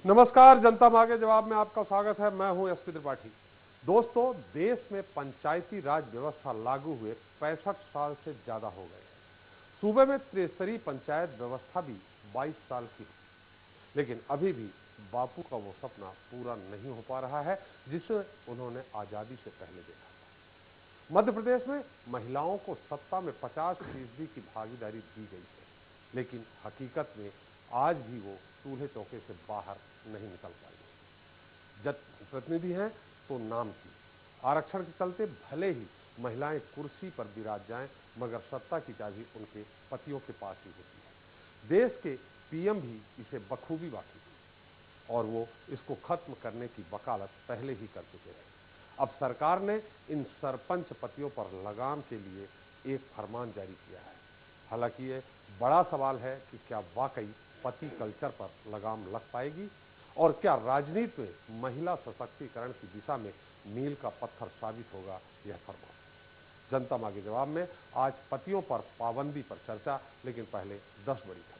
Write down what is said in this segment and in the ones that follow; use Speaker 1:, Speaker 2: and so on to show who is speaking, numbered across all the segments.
Speaker 1: नमस्कार, जनता मांगे जवाब में आपका स्वागत है। मैं हूं एसपी त्रिपाठी। दोस्तों, देश में पंचायती राज व्यवस्था लागू हुए 65 साल से ज्यादा हो गए हैं। सूबे में त्रिस्तरीय पंचायत व्यवस्था भी 22 साल की है, लेकिन अभी भी बापू का वो सपना पूरा नहीं हो पा रहा है जिसे उन्होंने आजादी से पहले देखा था। मध्य प्रदेश में महिलाओं को सत्ता में 50% की भागीदारी दी गई है, लेकिन हकीकत में आज भी वो चूल्हे चौके से बाहर नहीं निकल पाई। जब प्रतिनिधि हैं तो नाम की। आरक्षण के चलते भले ही महिलाएं कुर्सी पर विराज जाएं, मगर सत्ता की चाबी उनके पतियों के पास ही होती है। देश के पीएम भी इसे बखूबी वाकिफ हैं और वो इसको खत्म करने की वकालत पहले ही कर चुके हैं। अब सरकार ने इन सरपंच पतियों पर लगाम के लिए एक फरमान जारी किया है। हालांकि ये बड़ा सवाल है कि क्या वाकई पति कल्चर पर लगाम लग पाएगी और क्या राजनीति में महिला सशक्तिकरण की दिशा में मील का पत्थर साबित होगा यह फरमान। जनता मांगे जवाब में आज पतियों पर पाबंदी पर चर्चा, लेकिन पहले 10 बड़ी खबर।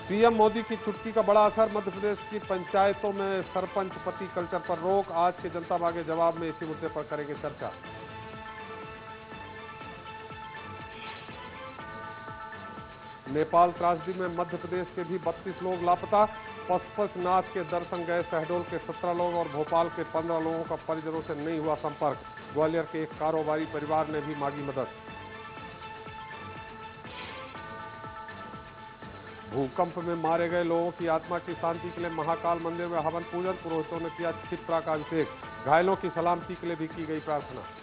Speaker 1: पीएम मोदी की चुटकी का बड़ा असर, मध्य प्रदेश की पंचायतों में सरपंच पति कल्चर पर रोक। आज के जनता मांगे जवाब में इसी मुद्दे पर करेंगे चर्चा। नेपाल त्रासदी में मध्य प्रदेश के भी 32 लोग लापता। पशुपतिनाथ के दर्शन गए शहडोल के 17 लोग और भोपाल के 15 लोगों का परिजनों से नहीं हुआ संपर्क। ग्वालियर के एक कारोबारी परिवार ने भी मांगी मदद। भूकंप में मारे गए लोगों की आत्मा की शांति के लिए महाकाल मंदिर में हवन पूजन, पुरोहितों ने किया क्षिप्रा का अभिषेक। घायलों की सलामती के लिए भी की गई प्रार्थना।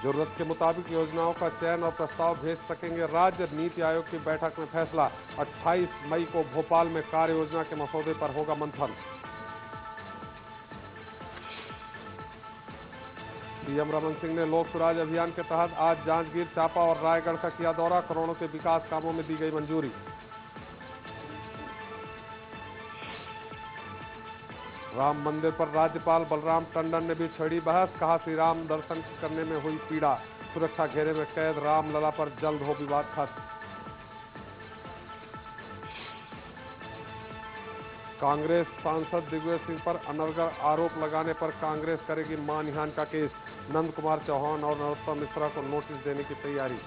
Speaker 1: जरूरत के मुताबिक योजनाओं का चयन और प्रस्ताव भेज सकेंगे राज्य। नीति आयोग की बैठक में फैसला। 28 मई को भोपाल में कार्य योजना के मसौदे पर होगा मंथन। सीएम रमन सिंह ने लोक सुराज अभियान के तहत आज जांजगीर चांपा और रायगढ़ का किया दौरा। करोड़ों के विकास कामों में दी गई मंजूरी। राम मंदिर पर राज्यपाल बलराम टंडन ने भी छेड़ी बहस। कहा श्री राम दर्शन करने में हुई पीड़ा, सुरक्षा घेरे में कैद रामलला पर जल्द हो विवाद खत्म। कांग्रेस सांसद दिग्विजय सिंह पर अनर्गल आरोप लगाने पर कांग्रेस करेगी मानहानि का केस। नंद कुमार चौहान और नरोत्तम मिश्रा को नोटिस देने की तैयारी।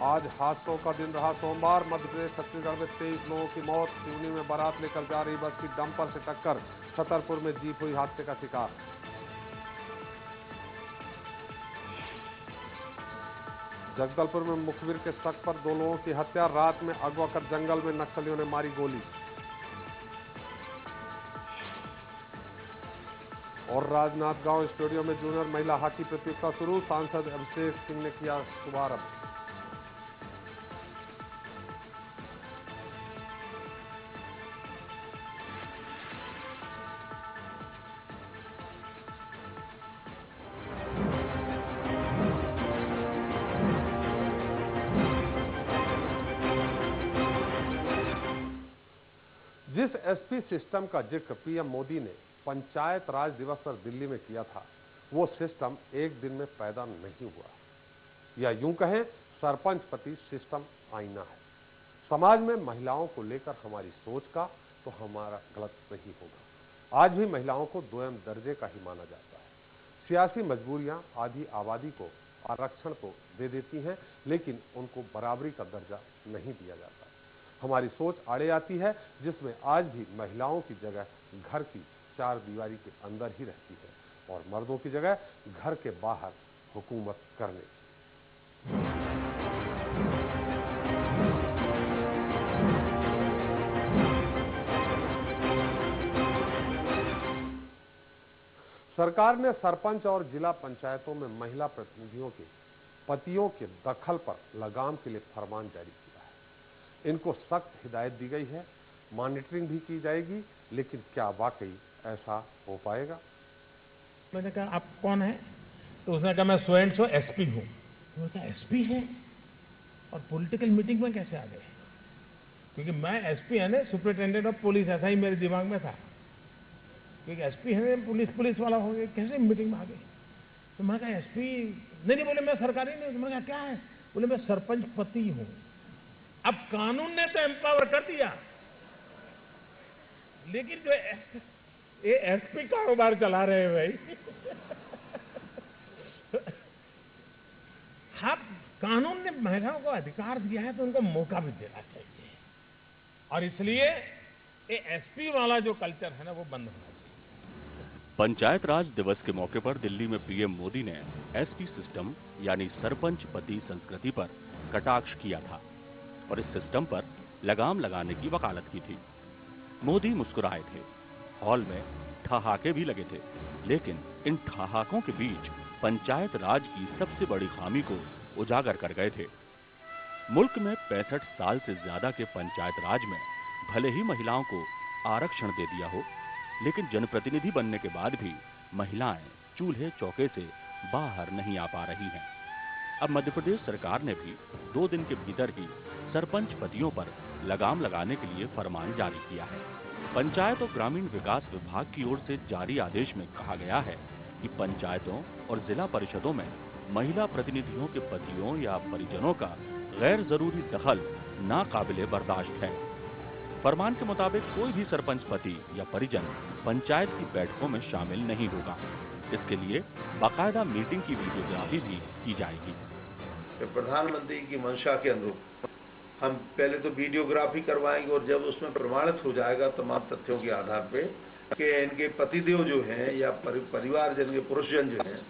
Speaker 1: आज हादसों का दिन रहा सोमवार। मध्य प्रदेश छत्तीसगढ़ में 23 लोगों की मौत। सिवनी में बारात लेकर जा रही बस की डंपर से टक्कर। छतरपुर में जीप हुई हादसे का शिकार। जगदलपुर में मुखबिर के शक पर 2 लोगों की हत्या। रात में अगवा कर जंगल में नक्सलियों ने मारी गोली। और राजनांदगांव स्टेडियम में जूनियर महिला हॉकी प्रतियोगिता शुरू। सांसद अभिषेक सिंह ने किया शुभारंभ। जिस एसपी सिस्टम का जिक्र पीएम मोदी ने पंचायत राज दिवस पर दिल्ली में किया था, वो सिस्टम एक दिन में पैदा नहीं हुआ, या यूं कहें सरपंच पति सिस्टम आईना है। समाज में महिलाओं को लेकर हमारी सोच का तो हमारा गलत नहीं होगा। आज भी महिलाओं को दोयम दर्जे का ही माना जाता है। सियासी मजबूरियां आधी आबादी को आरक्षण तो दे देती हैं, लेकिन उनको बराबरी का दर्जा नहीं दिया जाता। हमारी सोच आड़े आती है, जिसमें आज भी महिलाओं की जगह घर की 4 दीवारी के अंदर ही रहती है और मर्दों की जगह घर के बाहर हुकूमत करने। सरकार ने सरपंच और जिला पंचायतों में महिला प्रतिनिधियों के पतियों के दखल पर लगाम के लिए फरमान जारी किया है। इनको सख्त हिदायत दी गई है, मॉनिटरिंग भी की जाएगी, लेकिन क्या वाकई ऐसा हो पाएगा?
Speaker 2: मैंने कहा आप कौन है? तो उसने कहा मैं सो एंड सो एसपी हूं। मैंने कहा एसपी है और पॉलिटिकल मीटिंग में कैसे आ गए? क्योंकि मैं एसपी है ना, सुपरिटेंडेंट ऑफ पुलिस, ऐसा ही मेरे दिमाग में था। क्योंकि एसपी है पुलिस वाला हो गया, कैसे मीटिंग में आ गए? तो मैं कहा एसपी नहीं, बोले मैं सरकारी नहीं। तो मैंने कहा क्या है? बोले मैं सरपंच पति हूं। अब कानून ने तो एम्पावर कर दिया, लेकिन जो ये एसपी कारोबार चला रहे हैं भाई। हाँ, कानून ने महिलाओं को अधिकार दिया है तो उनको मौका भी देना चाहिए, और इसलिए ये एसपी वाला जो कल्चर है ना वो बंद होना चाहिए।
Speaker 3: पंचायत राज दिवस के मौके पर दिल्ली में पीएम मोदी ने एसपी सिस्टम यानी सरपंच पति संस्कृति पर कटाक्ष किया था और इस सिस्टम पर लगाम लगाने की वकालत की थी। मोदी मुस्कुराए थे, हॉल में ठहाके भी लगे थे, लेकिन इन ठहाकों के बीच पंचायत राज की सबसे बड़ी खामी को उजागर कर गए थे। मुल्क में 65 साल से ज्यादा के पंचायत राज में भले ही महिलाओं को आरक्षण दे दिया हो, लेकिन जनप्रतिनिधि बनने के बाद भी महिलाएं चूल्हे चौके से बाहर नहीं आ पा रही हैं। अब मध्य प्रदेश सरकार ने भी 2 दिन के भीतर ही सरपंच पतियों पर लगाम लगाने के लिए फरमान जारी किया है। पंचायत और ग्रामीण विकास विभाग की ओर से जारी आदेश में कहा गया है कि पंचायतों और जिला परिषदों में महिला प्रतिनिधियों के पतियों या परिजनों का गैर जरूरी दखल नाकाबिले बर्दाश्त है। फरमान के मुताबिक कोई भी सरपंच पति या परिजन पंचायत की बैठकों में शामिल नहीं होगा। इसके लिए बाकायदा मीटिंग की वीडियोग्राफी भी की जाएगी।
Speaker 4: प्रधानमंत्री की मंशा के अनुरूप हम पहले तो वीडियोग्राफी करवाएंगे और जब उसमें प्रमाणित हो जाएगा तमाम तथ्यों के आधार पे कि इनके पतिदेव जो हैं या परिवार जन के पुरुषजन जो हैं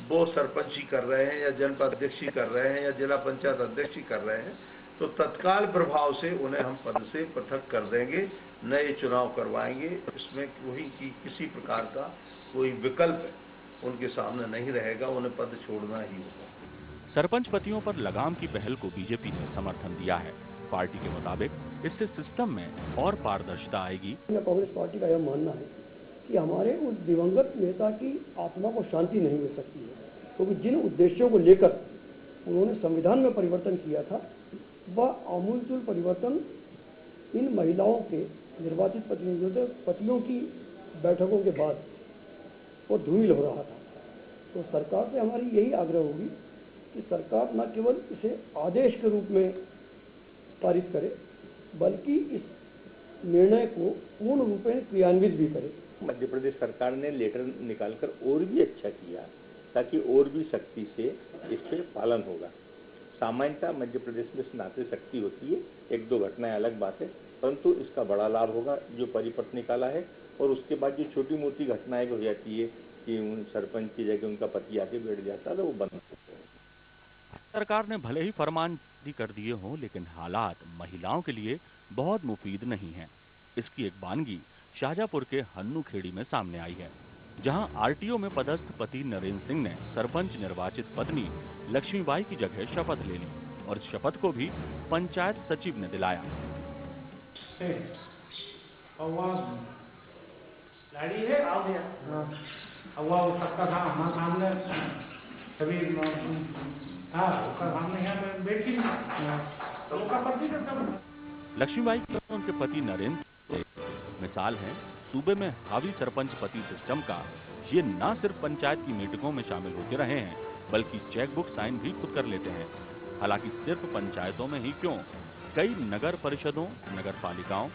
Speaker 4: वो सरपंची कर रहे हैं या जनपद अध्यक्षी कर रहे हैं या जिला पंचायत अध्यक्षी कर रहे हैं, तो तत्काल प्रभाव से उन्हें हम पद से पृथक कर देंगे, नए चुनाव करवाएंगे। इसमें किसी प्रकार का कोई विकल्प उनके सामने नहीं रहेगा, उन्हें पद छोड़ना ही होगा।
Speaker 3: सरपंच पतियों पर लगाम की पहल को बीजेपी ने समर्थन दिया है। पार्टी के मुताबिक इससे सिस्टम में और पारदर्शिता आएगी।
Speaker 5: कांग्रेस पार्टी का यह मानना है कि हमारे उस दिवंगत नेता की आत्मा को शांति नहीं मिल सकती है, क्योंकि जिन उद्देश्यों को लेकर उन्होंने संविधान में परिवर्तन किया था वह आमूलचूल परिवर्तन इन महिलाओं के निर्वाचित प्रतिनिधियों पतियों की बैठकों के बाद वो धूमिल हो रहा था। तो सरकार से हमारी यही आग्रह होगी कि सरकार न केवल इसे आदेश के रूप में पारित करे, बल्कि इस निर्णय को पूर्ण रूप में क्रियान्वित भी करे।
Speaker 6: मध्य प्रदेश सरकार ने लेटर निकालकर और भी अच्छा किया, ताकि और भी सख्ती से इस पे पालन होगा। सामान्यतः मध्य प्रदेश में स्नातक सख्ती होती है, 1-2 घटनाएं अलग बात है, परंतु इसका बड़ा लाभ होगा जो परिपत्र निकाला है। और उसके बाद जो छोटी मोटी घटनाएं हो जाती है कि उन सरपंच की जगह उनका पति आके बैठ जाता है, तो वो बंद।
Speaker 3: सरकार ने भले ही फरमान जारी कर दिए हों, लेकिन हालात महिलाओं के लिए बहुत मुफीद नहीं है। इसकी एक वानगी शाहजहांपुर के हन्नू खेड़ी में सामने आई है, जहां आरटीओ में पदस्थ पति नरेंद्र सिंह ने सरपंच निर्वाचित पत्नी लक्ष्मीबाई की जगह शपथ ले ली और इस शपथ को भी पंचायत सचिव ने दिलाया। लक्ष्मीबाई की उनके पति नरेंद्र मिसाल है सूबे में हावी सरपंच पति सिस्टम का। ये न सिर्फ पंचायत की मीटिंगों में शामिल होते रहे हैं, बल्कि चेकबुक साइन भी खुद कर लेते हैं। हालांकि सिर्फ पंचायतों में ही क्यों, कई नगर परिषदों, नगर पालिकाओं,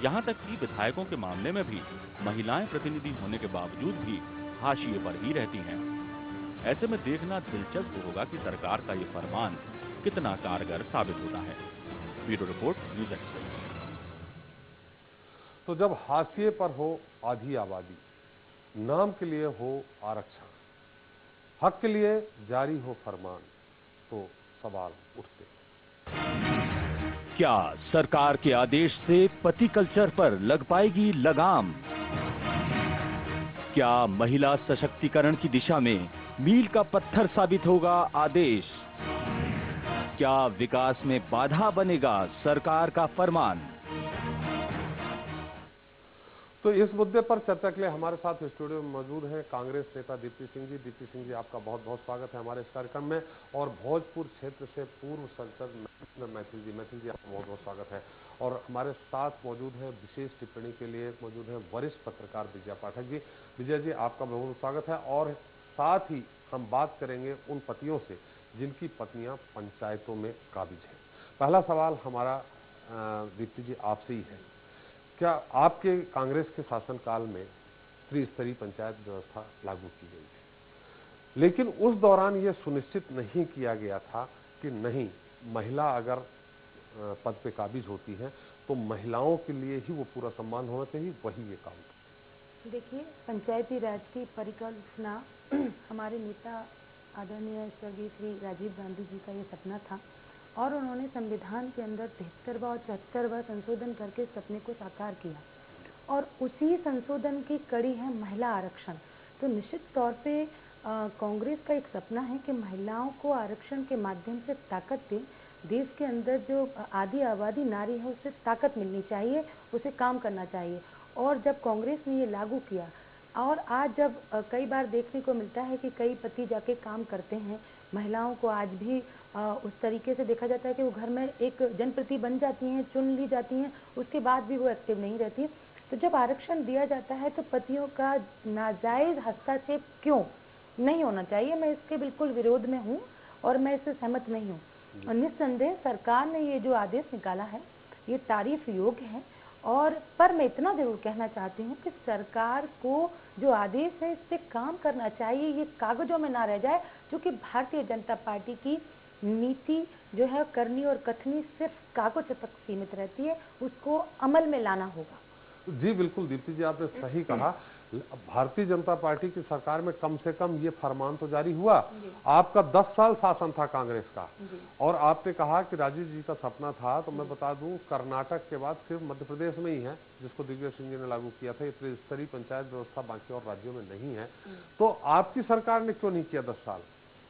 Speaker 3: यहाँ तक कि विधायकों के मामले में भी महिलाएं प्रतिनिधि होने के बावजूद भी हाशिए पर ही रहती हैं। ऐसे में देखना दिलचस्प होगा कि सरकार का ये फरमान कितना कारगर साबित होता है। Bureau report, news express.
Speaker 1: तो जब हाशिए पर हो आधी आबादी, नाम के लिए हो आरक्षण, हक के लिए जारी हो फरमान, तो सवाल उठते।
Speaker 7: क्या सरकार के आदेश से पति कल्चर पर लग पाएगी लगाम? क्या महिला सशक्तिकरण की दिशा में मील का पत्थर साबित होगा आदेश? क्या विकास में बाधा बनेगा सरकार का फरमान?
Speaker 1: तो इस मुद्दे पर चर्चा के लिए हमारे साथ स्टूडियो में मौजूद हैं कांग्रेस नेता दीप्ति सिंह जी। दीप्ति सिंह जी, आपका बहुत बहुत स्वागत है हमारे इस कार्यक्रम में। और भोजपुर क्षेत्र से पूर्व सांसद मैथिल जी, आपका बहुत बहुत स्वागत है। और हमारे साथ मौजूद हैं विशेष टिप्पणी के लिए मौजूद हैं वरिष्ठ पत्रकार विजया पाठक जी। विजय जी, आपका बहुत बहुत स्वागत है। और साथ ही हम बात करेंगे उन पतियों से जिनकी पत्नियां पंचायतों में काबिज हैं। पहला सवाल हमारा दीप्ति जी आपसे ही है, क्या आपके कांग्रेस के शासनकाल में त्रिस्तरीय पंचायत व्यवस्था लागू की गई थी, लेकिन उस दौरान यह सुनिश्चित नहीं किया गया था कि नहीं, महिला अगर पद पे काबिज होती है तो महिलाओं के लिए ही वो पूरा सम्मान होना चाहिए, वही ये काम।
Speaker 8: देखिए, पंचायती राज की परिकल्पना हमारे नेता आदरणीय स्वर्गीय श्री राजीव गांधी जी का ये सपना था और उन्होंने संविधान के अंदर 73वां और 74वां संशोधन करके इस सपने को साकार किया और उसी संशोधन की कड़ी है महिला आरक्षण। तो निश्चित तौर पे कांग्रेस का एक सपना है कि महिलाओं को आरक्षण के माध्यम से ताकत दें। देश के अंदर जो आधी आबादी नारी है उसे ताकत मिलनी चाहिए, उसे काम करना चाहिए। और जब कांग्रेस ने ये लागू किया और आज जब कई बार देखने को मिलता है कि कई पति जाके काम करते हैं, महिलाओं को आज भी उस तरीके से देखा जाता है कि वो घर में एक जनप्रति बन जाती हैं, चुन ली जाती हैं, उसके बाद भी वो एक्टिव नहीं रहती। तो जब आरक्षण दिया जाता है तो पतियों का नाजायज हस्तक्षेप क्यों नहीं होना चाहिए, मैं इसके बिल्कुल विरोध में हूँ और मैं इससे सहमत नहीं हूँ। और निस्संदेह सरकार ने ये जो आदेश निकाला है ये तारीफ योग्य है। और पर मैं इतना जरूर कहना चाहती हूँ कि सरकार को जो आदेश है इस पे काम करना चाहिए, ये कागजों में ना रह जाए, क्योंकि भारतीय जनता पार्टी की नीति जो है करनी और कथनी सिर्फ कागज तक सीमित रहती है, उसको अमल में लाना होगा।
Speaker 1: जी बिल्कुल दीप्ति जी, आपने सही कहा। भारतीय जनता पार्टी की सरकार में कम से कम ये फरमान तो जारी हुआ। आपका 10 साल शासन था कांग्रेस का और आपने कहा कि राजीव जी का सपना था, तो मैं बता दूं कर्नाटक के बाद सिर्फ मध्य प्रदेश में ही है जिसको दिग्विजय सिंह जी ने लागू किया था। ये त्रिस्तरीय पंचायत व्यवस्था बाकी और राज्यों में नहीं है। तो आपकी सरकार ने क्यों नहीं किया 10 साल?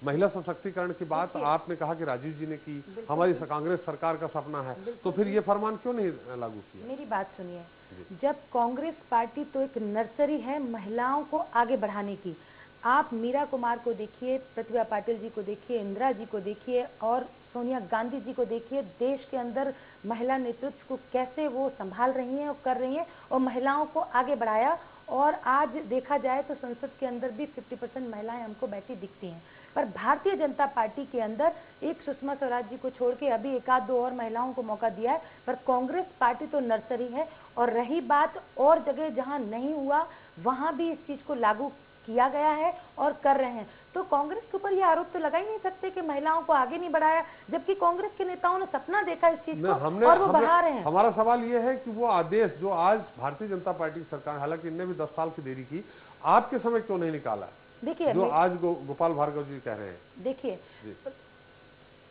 Speaker 1: महिला सशक्तिकरण की बात आपने कहा कि राजीव जी ने की, हमारी कांग्रेस सरकार का सपना है, तो फिर ये फरमान क्यों नहीं लागू किया?
Speaker 8: मेरी बात सुनिए, जब कांग्रेस पार्टी तो एक नर्सरी है महिलाओं को आगे बढ़ाने की। आप मीरा कुमार को देखिए, प्रतिभा पाटिल जी को देखिए, इंदिरा जी को देखिए और सोनिया गांधी जी को देखिए, देश के अंदर महिला नेतृत्व को कैसे वो संभाल रही हैं और कर रही हैं और महिलाओं को आगे बढ़ाया। और आज देखा जाए तो संसद के अंदर भी 50% महिलाएं हमको बैठी दिखती हैं। पर भारतीय जनता पार्टी के अंदर एक सुषमा स्वराज जी को छोड़ के अभी एक आध दो और महिलाओं को मौका दिया है, पर कांग्रेस पार्टी तो नर्सरी है। और रही बात और जगह जहां नहीं हुआ वहां भी इस चीज को लागू किया गया है और कर रहे हैं। तो कांग्रेस के ऊपर ये आरोप तो लगा ही नहीं सकते कि महिलाओं को आगे नहीं बढ़ाया, जबकि कांग्रेस के नेताओं ने सपना देखा इस चीज को और वो बढ़ा रहे हैं।
Speaker 1: हमारा सवाल ये है कि वो आदेश जो आज भारतीय जनता पार्टी की सरकार, हालांकि इनने भी 10 साल की देरी की, आपके समय क्यों नहीं निकाला?
Speaker 8: देखिए
Speaker 1: जो आज गोपाल भार्गव जी कह रहे हैं।
Speaker 8: देखिए,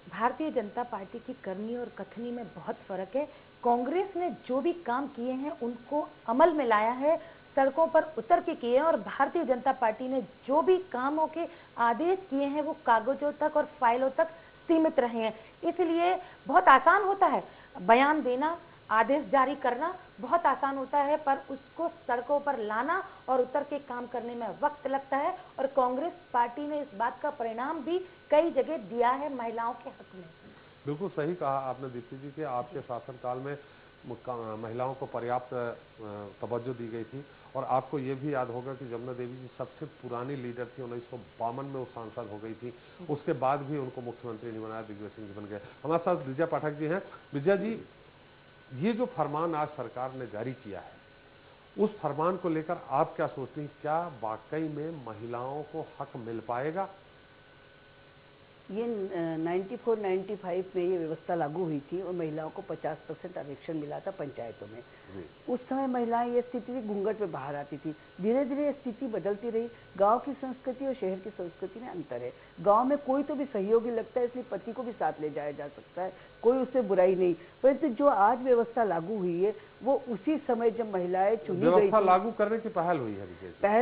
Speaker 8: भारतीय जनता पार्टी की करनी और कथनी में बहुत फर्क है। कांग्रेस ने जो भी काम किए हैं उनको अमल में लाया है, सड़कों पर उतर के किए हैं। और भारतीय जनता पार्टी ने जो भी कामों के आदेश किए हैं वो कागजों तक और फाइलों तक सीमित रहे हैं। इसलिए बहुत आसान होता है बयान देना, आदेश जारी करना बहुत आसान होता है, पर उसको सड़कों पर लाना और उतर के काम करने में वक्त लगता है। और कांग्रेस पार्टी ने इस बात का परिणाम भी कई जगह दिया है महिलाओं के हक में।
Speaker 1: बिल्कुल सही कहा आपने दीप्ति जी कि आपके शासनकाल में महिलाओं को पर्याप्त तवज्जो दी गई थी। और आपको ये भी याद होगा कि जमुना देवी जी सबसे पुरानी लीडर थी, 1952 में वो सांसद हो गई थी, उसके बाद भी उनको मुख्यमंत्री नहीं बनाया, दिग्विजय सिंह जी बन गए। हमारे साथ विजया पाठक जी हैं। विजया जी, ये जो फरमान आज सरकार ने जारी किया है, उस फरमान को लेकर आप क्या सोचती हैं? क्या वाकई में महिलाओं को हक मिल पाएगा?
Speaker 9: ये 94-95 में ये व्यवस्था लागू हुई थी और महिलाओं को 50% आरक्षण मिला था पंचायतों में। उस समय महिलाएं ये स्थिति थी, घूंघट में बाहर आती थी। धीरे धीरे ये स्थिति बदलती रही। गांव की संस्कृति और शहर की संस्कृति में अंतर है। गांव में कोई तो भी सहयोगी लगता है, इसलिए पति को भी साथ ले जाया जा सकता है, कोई उससे बुराई नहीं। परंतु जो आज व्यवस्था लागू हुई है वो उसी समय जब महिलाएं चुनी गई,
Speaker 1: व्यवस्था लागू करने की पहल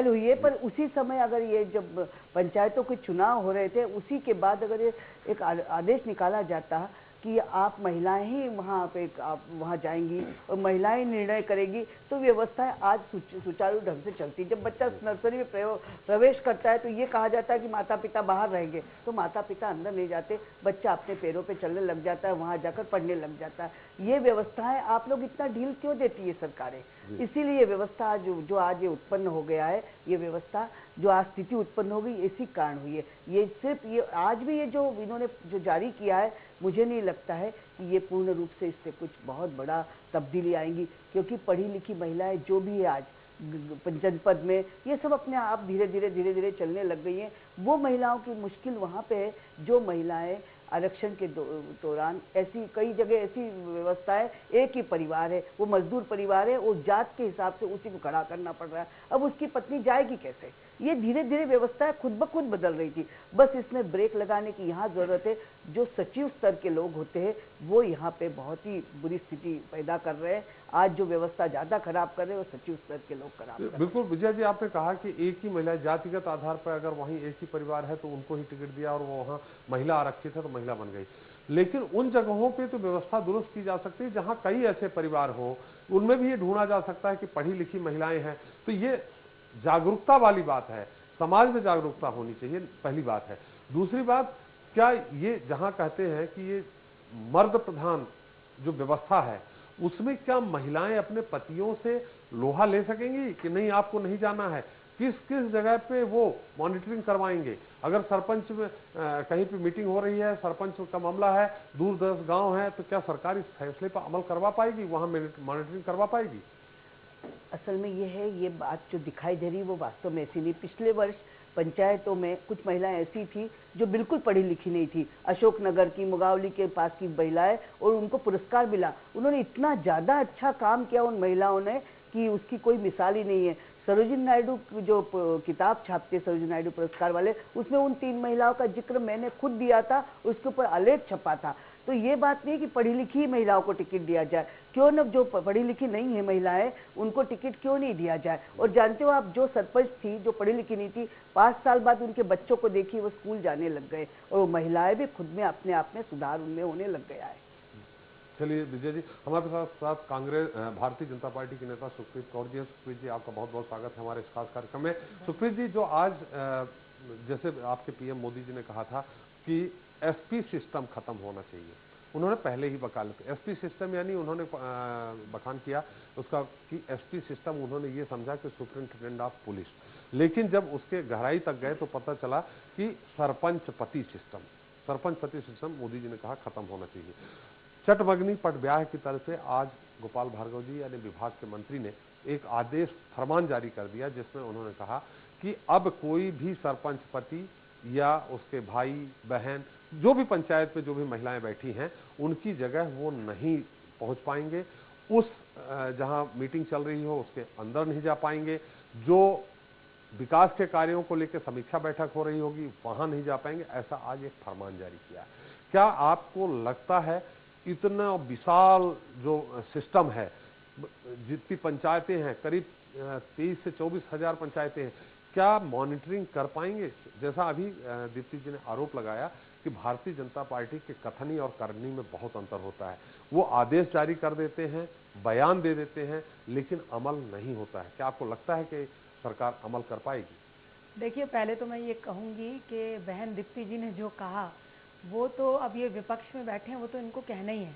Speaker 1: हुई है,
Speaker 9: पर उसी समय अगर ये जब पंचायतों के चुनाव हो रहे थे उसी के बाद अगर ये एक आदेश निकाला जाता कि आप महिलाएं ही वहाँ पे आप वहाँ जाएंगी और महिलाएं निर्णय करेगी, तो व्यवस्थाएं आज सुचारू ढंग से चलती। जब बच्चा नर्सरी में प्रवेश करता है तो ये कहा जाता है कि माता पिता बाहर रहेंगे, तो माता पिता अंदर नहीं जाते, बच्चा अपने पैरों पे चलने लग जाता है, वहाँ जाकर पढ़ने लग जाता है। ये व्यवस्थाएं आप लोग इतना ढील क्यों देती है सरकारें? इसीलिए ये व्यवस्था जो आज ये उत्पन्न हो गया है, ये व्यवस्था जो आज स्थिति उत्पन्न हो गई, इसी कारण हुई है। ये सिर्फ ये आज भी ये जो इन्होंने जो जारी किया है, मुझे नहीं लगता है कि ये पूर्ण रूप से इससे कुछ बहुत बड़ा तब्दीली आएंगी, क्योंकि पढ़ी लिखी महिलाएं जो भी है आज जनपद में, ये सब अपने आप धीरे धीरे चलने लग गई हैं। वो महिलाओं की मुश्किल वहाँ पे है जो महिलाएं आरक्षण के दौरान ऐसी कई जगह ऐसी व्यवस्था है, एक ही परिवार है, वो मजदूर परिवार है, वो जात के हिसाब से उसी को खड़ा करना पड़ रहा है। अब उसकी पत्नी जाएगी कैसे? ये धीरे धीरे व्यवस्थाएं खुद ब खुद बदल रही थी। बस इसमें ब्रेक लगाने की यहाँ जरूरत है। जो सचिव स्तर के लोग होते हैं वो यहाँ पे बहुत ही बुरी स्थिति पैदा कर रहे हैं। आज जो व्यवस्था ज्यादा खराब कर रहे हैं वो सचिव स्तर के लोग खराब कर रहे हैं।
Speaker 1: बिल्कुल विजय जी, आपने कहा कि एक ही महिला, जातिगत आधार पर अगर वहीं एक ही परिवार है तो उनको ही टिकट दिया और वो वहाँ महिला आरक्षित है तो महिला बन गई। लेकिन उन जगहों पे तो व्यवस्था दुरुस्त की जा सकती है जहाँ कई ऐसे परिवार हो, उनमें भी ये ढूंढा जा सकता है कि पढ़ी लिखी महिलाएं हैं। तो ये जागरूकता वाली बात है, समाज में जागरूकता होनी चाहिए, पहली बात है। दूसरी बात, क्या ये जहां कहते हैं कि ये मर्द प्रधान जो व्यवस्था है उसमें क्या महिलाएं अपने पतियों से लोहा ले सकेंगी कि नहीं आपको नहीं जाना है? किस किस जगह पे वो मॉनिटरिंग करवाएंगे? अगर सरपंच में कहीं पे मीटिंग हो रही है, सरपंच का मामला है, दूर दराज गांव है, तो क्या सरकार इस फैसले पर अमल करवा पाएगी, वहां मॉनिटरिंग करवा पाएगी?
Speaker 9: असल में ये है, ये बात जो दिखाई दे रही है वो वास्तव में ऐसी नहीं। पिछले वर्ष पंचायतों में कुछ महिलाएं ऐसी थी जो बिल्कुल पढ़ी लिखी नहीं थी, अशोकनगर की, मुगावली के पास की महिलाएं, और उनको पुरस्कार मिला। उन्होंने इतना ज्यादा अच्छा काम किया उन महिलाओं ने कि उसकी कोई मिसाल ही नहीं है। सरोजिनी नायडू जो किताब छापते सरोजिनी नायडू पुरस्कार वाले, उसमें उन 3 महिलाओं का जिक्र मैंने खुद दिया था, उसके ऊपर आलेख छपा था। तो ये बात नहीं कि पढ़ी लिखी महिलाओं को टिकट दिया जाए, क्यों न जो पढ़ी लिखी नहीं है महिलाएं उनको टिकट क्यों नहीं दिया जाए। और जानते हो आप, जो सरपंच थी जो पढ़ी लिखी नहीं थी, 5 साल बाद उनके बच्चों को देखिए वो स्कूल जाने लग गए, और वो महिलाएं भी खुद में अपने आप में सुधार उनमें होने लग गया है।
Speaker 1: चलिए विजय जी, हमारे साथ कांग्रेस भारतीय जनता पार्टी के नेता सुखप्रीत कौर जी। सुखप्रीत जी, आपका बहुत बहुत स्वागत है हमारे इस खास कार्यक्रम में। सुखप्रीत जी, जो आज जैसे आपके पीएम मोदी जी ने कहा था कि एसपी सिस्टम खत्म होना चाहिए, उन्होंने पहले ही वकालत एसपी सिस्टम यानी उन्होंने बखान किया उसका कि एसपी सिस्टम उन्होंने ये समझा कि सुपरिंटेंडेंट ऑफ पुलिस, लेकिन जब उसके गहराई तक गए तो पता चला कि सरपंच पति सिस्टम मोदी जी ने कहा खत्म होना चाहिए। चटमगनी पट ब्याह की तरफ से आज गोपाल भार्गव जी यानी विभाग के मंत्री ने एक आदेश फरमान जारी कर दिया जिसमें उन्होंने कहा कि अब कोई भी सरपंच पति या उसके भाई बहन जो भी पंचायत में जो भी महिलाएं बैठी हैं उनकी जगह वो नहीं पहुंच पाएंगे, उस जहां मीटिंग चल रही हो उसके अंदर नहीं जा पाएंगे, जो विकास के कार्यों को लेकर समीक्षा बैठक हो रही होगी वहां नहीं जा पाएंगे। ऐसा आज एक फरमान जारी किया। क्या आपको लगता है इतना विशाल जो सिस्टम है, जितनी पंचायतें हैं, करीब 23 से 24 हजार पंचायतें हैं, क्या मॉनिटरिंग कर पाएंगे? जैसा अभी दीप्ति जी ने आरोप लगाया कि भारतीय जनता पार्टी के कथनी और करनी में बहुत अंतर होता है। वो आदेश जारी कर देते हैं, बयान दे देते हैं, लेकिन अमल नहीं होता है। क्या आपको लगता है कि सरकार अमल कर पाएगी?
Speaker 8: देखिए, पहले तो मैं ये कहूँगी कि बहन दीप्ति जी ने जो कहा वो तो अब ये विपक्ष में बैठे हैं वो तो इनको कहना ही है,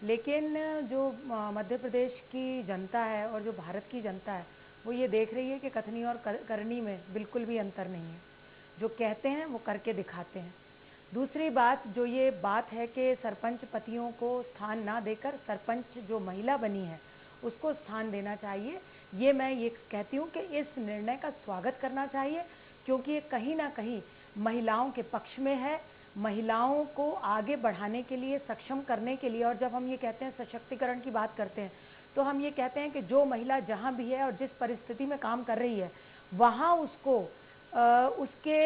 Speaker 8: लेकिन जो मध्य प्रदेश की जनता है और जो भारत की जनता है वो ये देख रही है कि कथनी और करनी में बिल्कुल भी अंतर नहीं है। जो कहते हैं वो करके दिखाते हैं। दूसरी बात, जो ये बात है कि सरपंच पतियों को स्थान ना देकर सरपंच जो महिला बनी है उसको स्थान देना चाहिए, ये मैं ये कहती हूँ कि इस निर्णय का स्वागत करना चाहिए, क्योंकि ये कहीं ना कहीं महिलाओं के पक्ष में है, महिलाओं को आगे बढ़ाने के लिए, सक्षम करने के लिए। और जब हम ये कहते हैं सशक्तिकरण की बात करते हैं तो हम ये कहते हैं कि जो महिला जहाँ भी है और जिस परिस्थिति में काम कर रही है वहाँ उसको उसके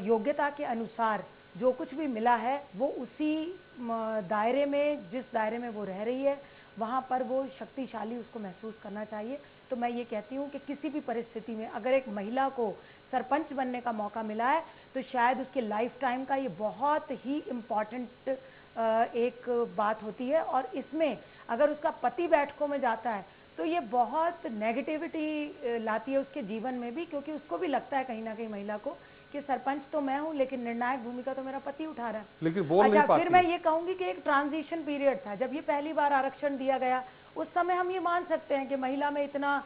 Speaker 8: योग्यता के अनुसार जो कुछ भी मिला है वो उसी दायरे में, जिस दायरे में वो रह रही है वहाँ पर वो शक्तिशाली उसको महसूस करना चाहिए। तो मैं ये कहती हूँ कि किसी भी परिस्थिति में अगर एक महिला को सरपंच बनने का मौका मिला है तो शायद उसके लाइफ टाइम का ये बहुत ही इम्पॉर्टेंट एक बात होती है। और इसमें अगर उसका पति बैठकों में जाता है तो ये बहुत नेगेटिविटी लाती है उसके जीवन में भी, क्योंकि उसको भी लगता है कहीं ना कहीं महिला को कि सरपंच तो मैं हूँ लेकिन निर्णायक भूमिका तो मेरा पति उठा रहा है।
Speaker 1: लेकिन बोल नहीं पाती।
Speaker 8: फिर मैं ये कहूँगी कि एक ट्रांजिशन पीरियड था जब ये पहली बार आरक्षण दिया गया, उस समय हम ये मान सकते हैं कि महिला में इतना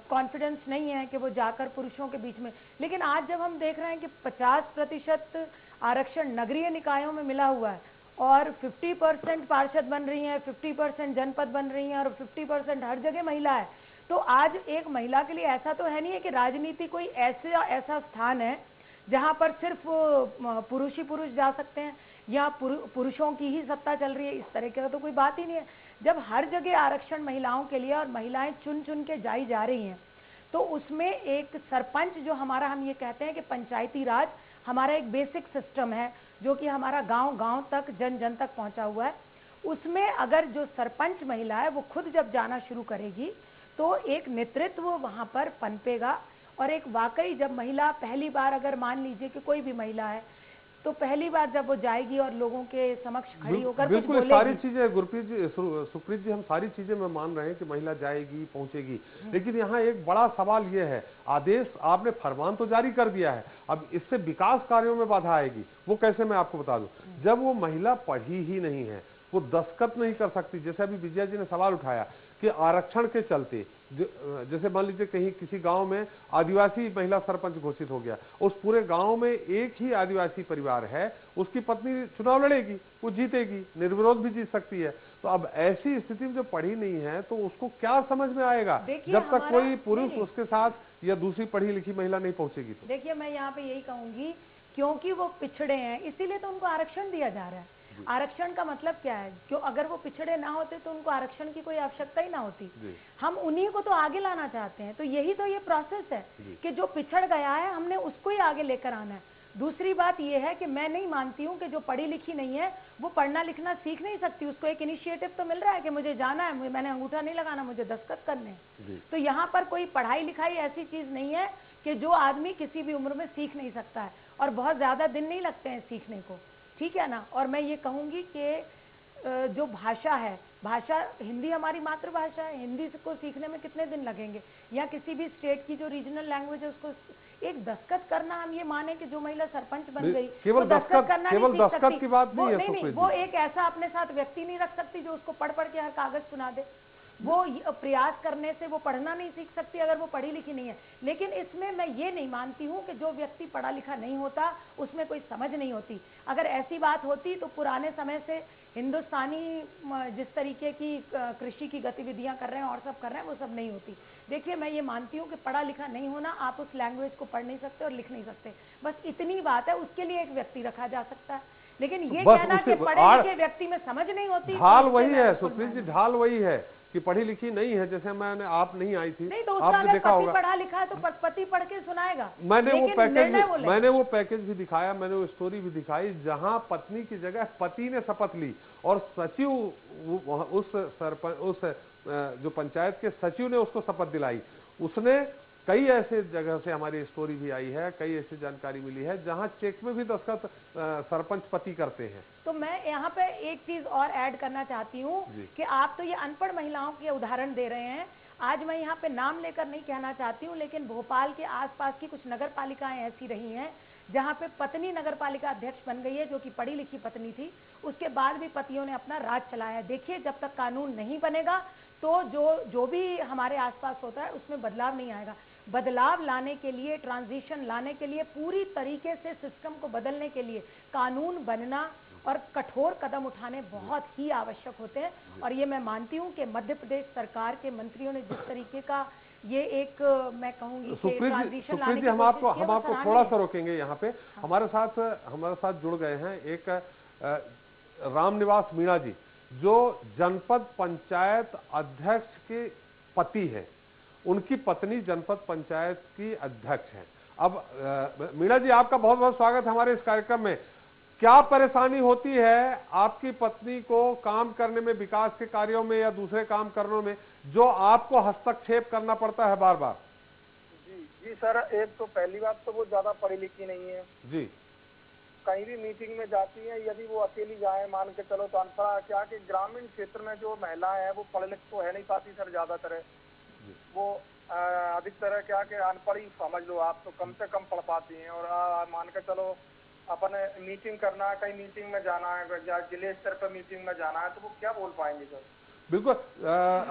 Speaker 8: कॉन्फिडेंस नहीं है कि वो जाकर पुरुषों के बीच में, लेकिन आज जब हम देख रहे हैं कि 50% आरक्षण नगरीय निकायों में मिला हुआ है और 50% पार्षद बन रही हैं, 50% जनपद बन रही हैं और 50% हर जगह महिला है, तो आज एक महिला के लिए ऐसा तो है नहीं है कि राजनीति कोई ऐसा स्थान है जहां पर सिर्फ पुरुष ही पुरुष जा सकते हैं या पुरुषों की ही सत्ता चल रही है, इस तरह का तो कोई बात ही नहीं है। जब हर जगह आरक्षण महिलाओं के लिए और महिलाएं चुन चुन के जाई जा रही हैं, तो उसमें एक सरपंच जो हमारा, हम ये कहते हैं कि पंचायती राज हमारा एक बेसिक सिस्टम है जो कि हमारा गांव गांव तक जन जन तक पहुंचा हुआ है, उसमें अगर जो सरपंच महिला है वो खुद जब जाना शुरू करेगी तो एक नेतृत्व वहां पर पनपेगा और एक वाकई जब महिला पहली बार, अगर मान लीजिए कि कोई भी महिला है तो पहली बार जब वो जाएगी और लोगों के समक्ष खड़ी होकर कुछ
Speaker 1: बिल्कुल
Speaker 8: बोलेगी,
Speaker 1: सारी चीजें गुरप्रीत जी, सुप्रीत जी, हम सारी चीजें मैं मान रहे हैं कि महिला जाएगी पहुंचेगी, लेकिन यहाँ एक बड़ा सवाल ये है, आदेश आपने फरमान तो जारी कर दिया है, अब इससे विकास कार्यों में बाधा आएगी, वो कैसे मैं आपको बता दूं, जब वो महिला पढ़ी ही नहीं है, वो दस्तखत नहीं कर सकती, जैसे अभी विजया जी ने सवाल उठाया कि आरक्षण के चलते जैसे मान लीजिए कहीं किसी गांव में आदिवासी महिला सरपंच घोषित हो गया, उस पूरे गांव में एक ही आदिवासी परिवार है, उसकी पत्नी चुनाव लड़ेगी, वो जीतेगी, निर्विरोध भी जीत सकती है, तो अब ऐसी स्थिति में जो पढ़ी नहीं है तो उसको क्या समझ में आएगा जब तक कोई पुरुष उसके साथ या दूसरी पढ़ी लिखी महिला नहीं पहुंचेगी। तो
Speaker 8: देखिए मैं यहाँ पे यही कहूंगी, क्योंकि वो पिछड़े हैं इसीलिए तो उनको आरक्षण दिया जा रहा है। आरक्षण का मतलब क्या है, क्यों अगर वो पिछड़े ना होते तो उनको आरक्षण की कोई आवश्यकता ही ना होती, हम उन्हीं को तो आगे लाना चाहते हैं, तो यही तो ये प्रोसेस है कि जो पिछड़ गया है हमने उसको ही आगे लेकर आना है। दूसरी बात ये है कि मैं नहीं मानती हूँ कि जो पढ़ी लिखी नहीं है वो पढ़ना लिखना सीख नहीं सकती, उसको एक इनिशिएटिव तो मिल रहा है कि मुझे जाना है, मैंने अंगूठा नहीं लगाना, मुझे दस्तखत करने हैं। तो यहाँ पर कोई पढ़ाई लिखाई ऐसी चीज नहीं है कि जो आदमी किसी भी उम्र में सीख नहीं सकता है, और बहुत ज्यादा दिन नहीं लगते हैं सीखने को, ठीक है ना। और मैं ये कहूंगी कि जो भाषा है, भाषा हिंदी हमारी मातृभाषा है, हिंदी को सीखने में कितने दिन लगेंगे, या किसी भी स्टेट की जो रीजनल लैंग्वेज है उसको एक दस्तखत करना, हम ये माने कि जो महिला सरपंच बन गई
Speaker 1: केवल दस्तखत करना, केवल दस्तखत की बात नहीं है,
Speaker 8: नहीं, वो एक ऐसा अपने साथ व्यक्ति नहीं रख सकती जो उसको पढ़ पढ़ के हर कागज सुना दे, वो प्रयास करने से वो पढ़ना नहीं सीख सकती अगर वो पढ़ी लिखी नहीं है। लेकिन इसमें मैं ये नहीं मानती हूँ कि जो व्यक्ति पढ़ा लिखा नहीं होता उसमें कोई समझ नहीं होती। अगर ऐसी बात होती तो पुराने समय से हिंदुस्तानी जिस तरीके की कृषि की गतिविधियां कर रहे हैं और सब कर रहे हैं वो सब नहीं होती। देखिए मैं ये मानती हूँ कि पढ़ा लिखा नहीं होना, आप उस लैंग्वेज को पढ़ नहीं सकते और लिख नहीं सकते, बस इतनी बात है, उसके लिए एक व्यक्ति रखा जा सकता है। लेकिन ये कहना कि पढ़े लिखे व्यक्ति में समझ नहीं होती,
Speaker 1: ढाल वही है सुप्रीत जी, ढाल वही है कि पढ़ी लिखी नहीं है। जैसे मैंने, आप नहीं आई थी,
Speaker 8: नहीं तो
Speaker 1: आपने देखा होगा,
Speaker 8: पढ़ा लिखा है तो पति पढ़ के सुनाएगा।
Speaker 1: मैंने वो पैकेज भी दिखाया, मैंने वो स्टोरी भी दिखाई जहां पत्नी की जगह पति ने शपथ ली और सचिव उस जो पंचायत के सचिव ने उसको शपथ दिलाई। उसने कई ऐसे जगह से हमारी स्टोरी भी आई है, कई ऐसी जानकारी मिली है जहां चेक में भी दस्तखत सरपंच पति करते हैं।
Speaker 8: तो मैं यहाँ पे एक चीज और ऐड करना चाहती हूँ कि आप तो ये अनपढ़ महिलाओं के उदाहरण दे रहे हैं। आज मैं यहाँ पे नाम लेकर नहीं कहना चाहती हूँ, लेकिन भोपाल के आसपास की कुछ नगर पालिकाएं ऐसी रही हैं जहाँ पे पत्नी नगर पालिका अध्यक्ष बन गई है, जो कि पढ़ी लिखी पत्नी थी, उसके बाद भी पतियों ने अपना राज चलाया। देखिए जब तक कानून नहीं बनेगा तो जो भी हमारे आसपास होता है उसमें बदलाव नहीं आएगा। बदलाव लाने के लिए, ट्रांजिशन लाने के लिए, पूरी तरीके से सिस्टम को बदलने के लिए कानून बनना और कठोर कदम उठाने बहुत ही आवश्यक होते हैं। और ये मैं मानती हूँ कि मध्य प्रदेश सरकार के मंत्रियों ने जिस तरीके का ये एक, मैं कहूँगी ट्रांजिशन लाने की
Speaker 1: हम आपको थोड़ा सा रोकेंगे यहाँ पे। हाँ। हमारे साथ जुड़ गए हैं एक रामनिवास मीणा जी, जो जनपद पंचायत अध्यक्ष के पति है, उनकी पत्नी जनपद पंचायत की अध्यक्ष हैं। अब मीणा जी, आपका बहुत बहुत स्वागत है हमारे इस कार्यक्रम में। क्या परेशानी होती है आपकी पत्नी को काम करने में, विकास के कार्यों में या दूसरे काम करने में, जो आपको हस्तक्षेप करना पड़ता है बार बार?
Speaker 10: जी सर, एक तो पहली बात तो वो ज्यादा पढ़ी लिखी नहीं है
Speaker 1: जी।
Speaker 10: कहीं भी मीटिंग में जाती है, यदि वो अकेली जाए, मान के चलो, तो अनपढ़ क्या कि ग्रामीण क्षेत्र में जो महिलाएं हैं वो पढ़ लिख तो है नहीं पाती सर, ज्यादातर वो अधिकतर क्या कि अनपढ़ ही समझ लो आप, तो कम से कम पढ़ पाती हैं। और मान के चलो अपन मीटिंग करना है, कहीं मीटिंग में जाना है, जिले स्तर पर मीटिंग में जाना है, तो वो क्या बोल पाएंगे सर?
Speaker 1: बिल्कुल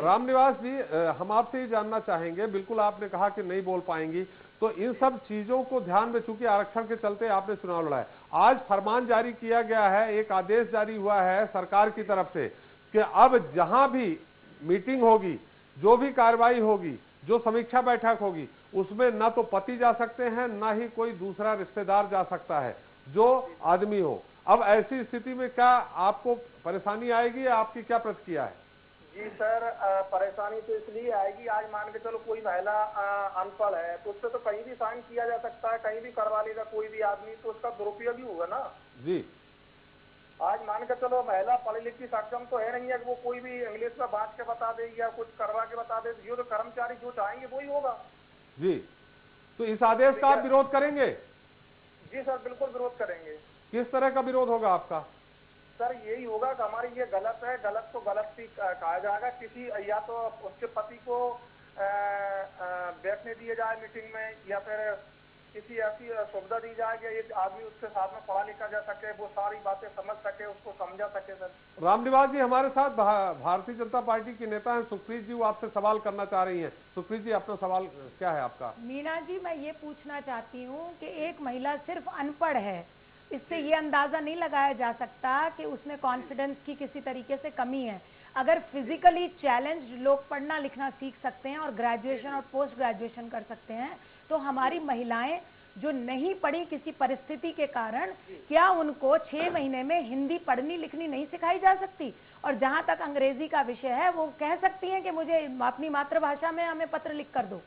Speaker 1: रामनिवास जी, हम आपसे ही जानना चाहेंगे, बिल्कुल आपने कहा कि नहीं बोल पाएंगी, तो इन सब चीजों को ध्यान में, चूंकि आरक्षण के चलते आपने चुनाव लड़ा है, आज फरमान जारी किया गया है, एक आदेश जारी हुआ है सरकार की तरफ से कि अब जहां भी मीटिंग होगी, जो भी कार्रवाई होगी, जो समीक्षा बैठक होगी, उसमें न तो पति जा सकते हैं, न ही कोई दूसरा रिश्तेदार जा सकता है, जो आदमी हो। अब ऐसी स्थिति में क्या आपको परेशानी आएगी या आपकी क्या प्रतिक्रिया है?
Speaker 10: जी सर, परेशानी तो इसलिए आएगी, आज मान के चलो कोई महिला अनपढ़ है तो उससे तो कहीं भी साइन किया जा सकता है, कहीं भी करवा लेगा कोई भी आदमी, तो उसका दुरुपयोग ही होगा ना
Speaker 1: जी।
Speaker 10: आज मान के चलो महिला पढ़ी लिखी सक्षम तो है नहीं है कि वो कोई भी इंग्लिश में बात के बता देगी या कुछ करवा के बता दे, जो तो कर्मचारी जो चाहेंगे वही होगा।
Speaker 1: जी, तो इस आदेश का आप विरोध करेंगे?
Speaker 10: जी सर, बिल्कुल विरोध करेंगे।
Speaker 1: किस तरह का विरोध होगा आपका?
Speaker 10: सर यही होगा कि हमारी ये गलत है, गलत तो गलत ही कहा जाएगा, किसी या तो उसके पति को बैठने दिए जाए मीटिंग में, या फिर किसी ऐसी सुविधा दी जाए कि एक आदमी उसके साथ में पढ़ा लिखा जा सके, वो सारी बातें समझ सके, उसको समझा सके। सर
Speaker 1: रामनिवास जी हमारे साथ भारतीय जनता पार्टी की नेता हैं सुप्रीत जी, वो आपसे सवाल करना चाह रही हैं। सुप्रीत जी, अपना सवाल क्या है आपका?
Speaker 8: मीना जी, मैं ये पूछना चाहती हूँ कि एक महिला सिर्फ अनपढ़ है, इससे ये अंदाजा नहीं लगाया जा सकता कि उसमें कॉन्फिडेंस की किसी तरीके से कमी है। अगर फिजिकली चैलेंज्ड लोग पढ़ना लिखना सीख सकते हैं और ग्रेजुएशन और पोस्ट ग्रेजुएशन कर सकते हैं, तो हमारी महिलाएं जो नहीं पढ़ी किसी परिस्थिति के कारण, क्या उनको 6 महीने में हिंदी पढ़नी लिखनी नहीं सिखाई जा सकती? और जहां तक अंग्रेजी का विषय है, वो कह सकती हैं कि मुझे अपनी मातृभाषा में हमें पत्र लिख कर दो,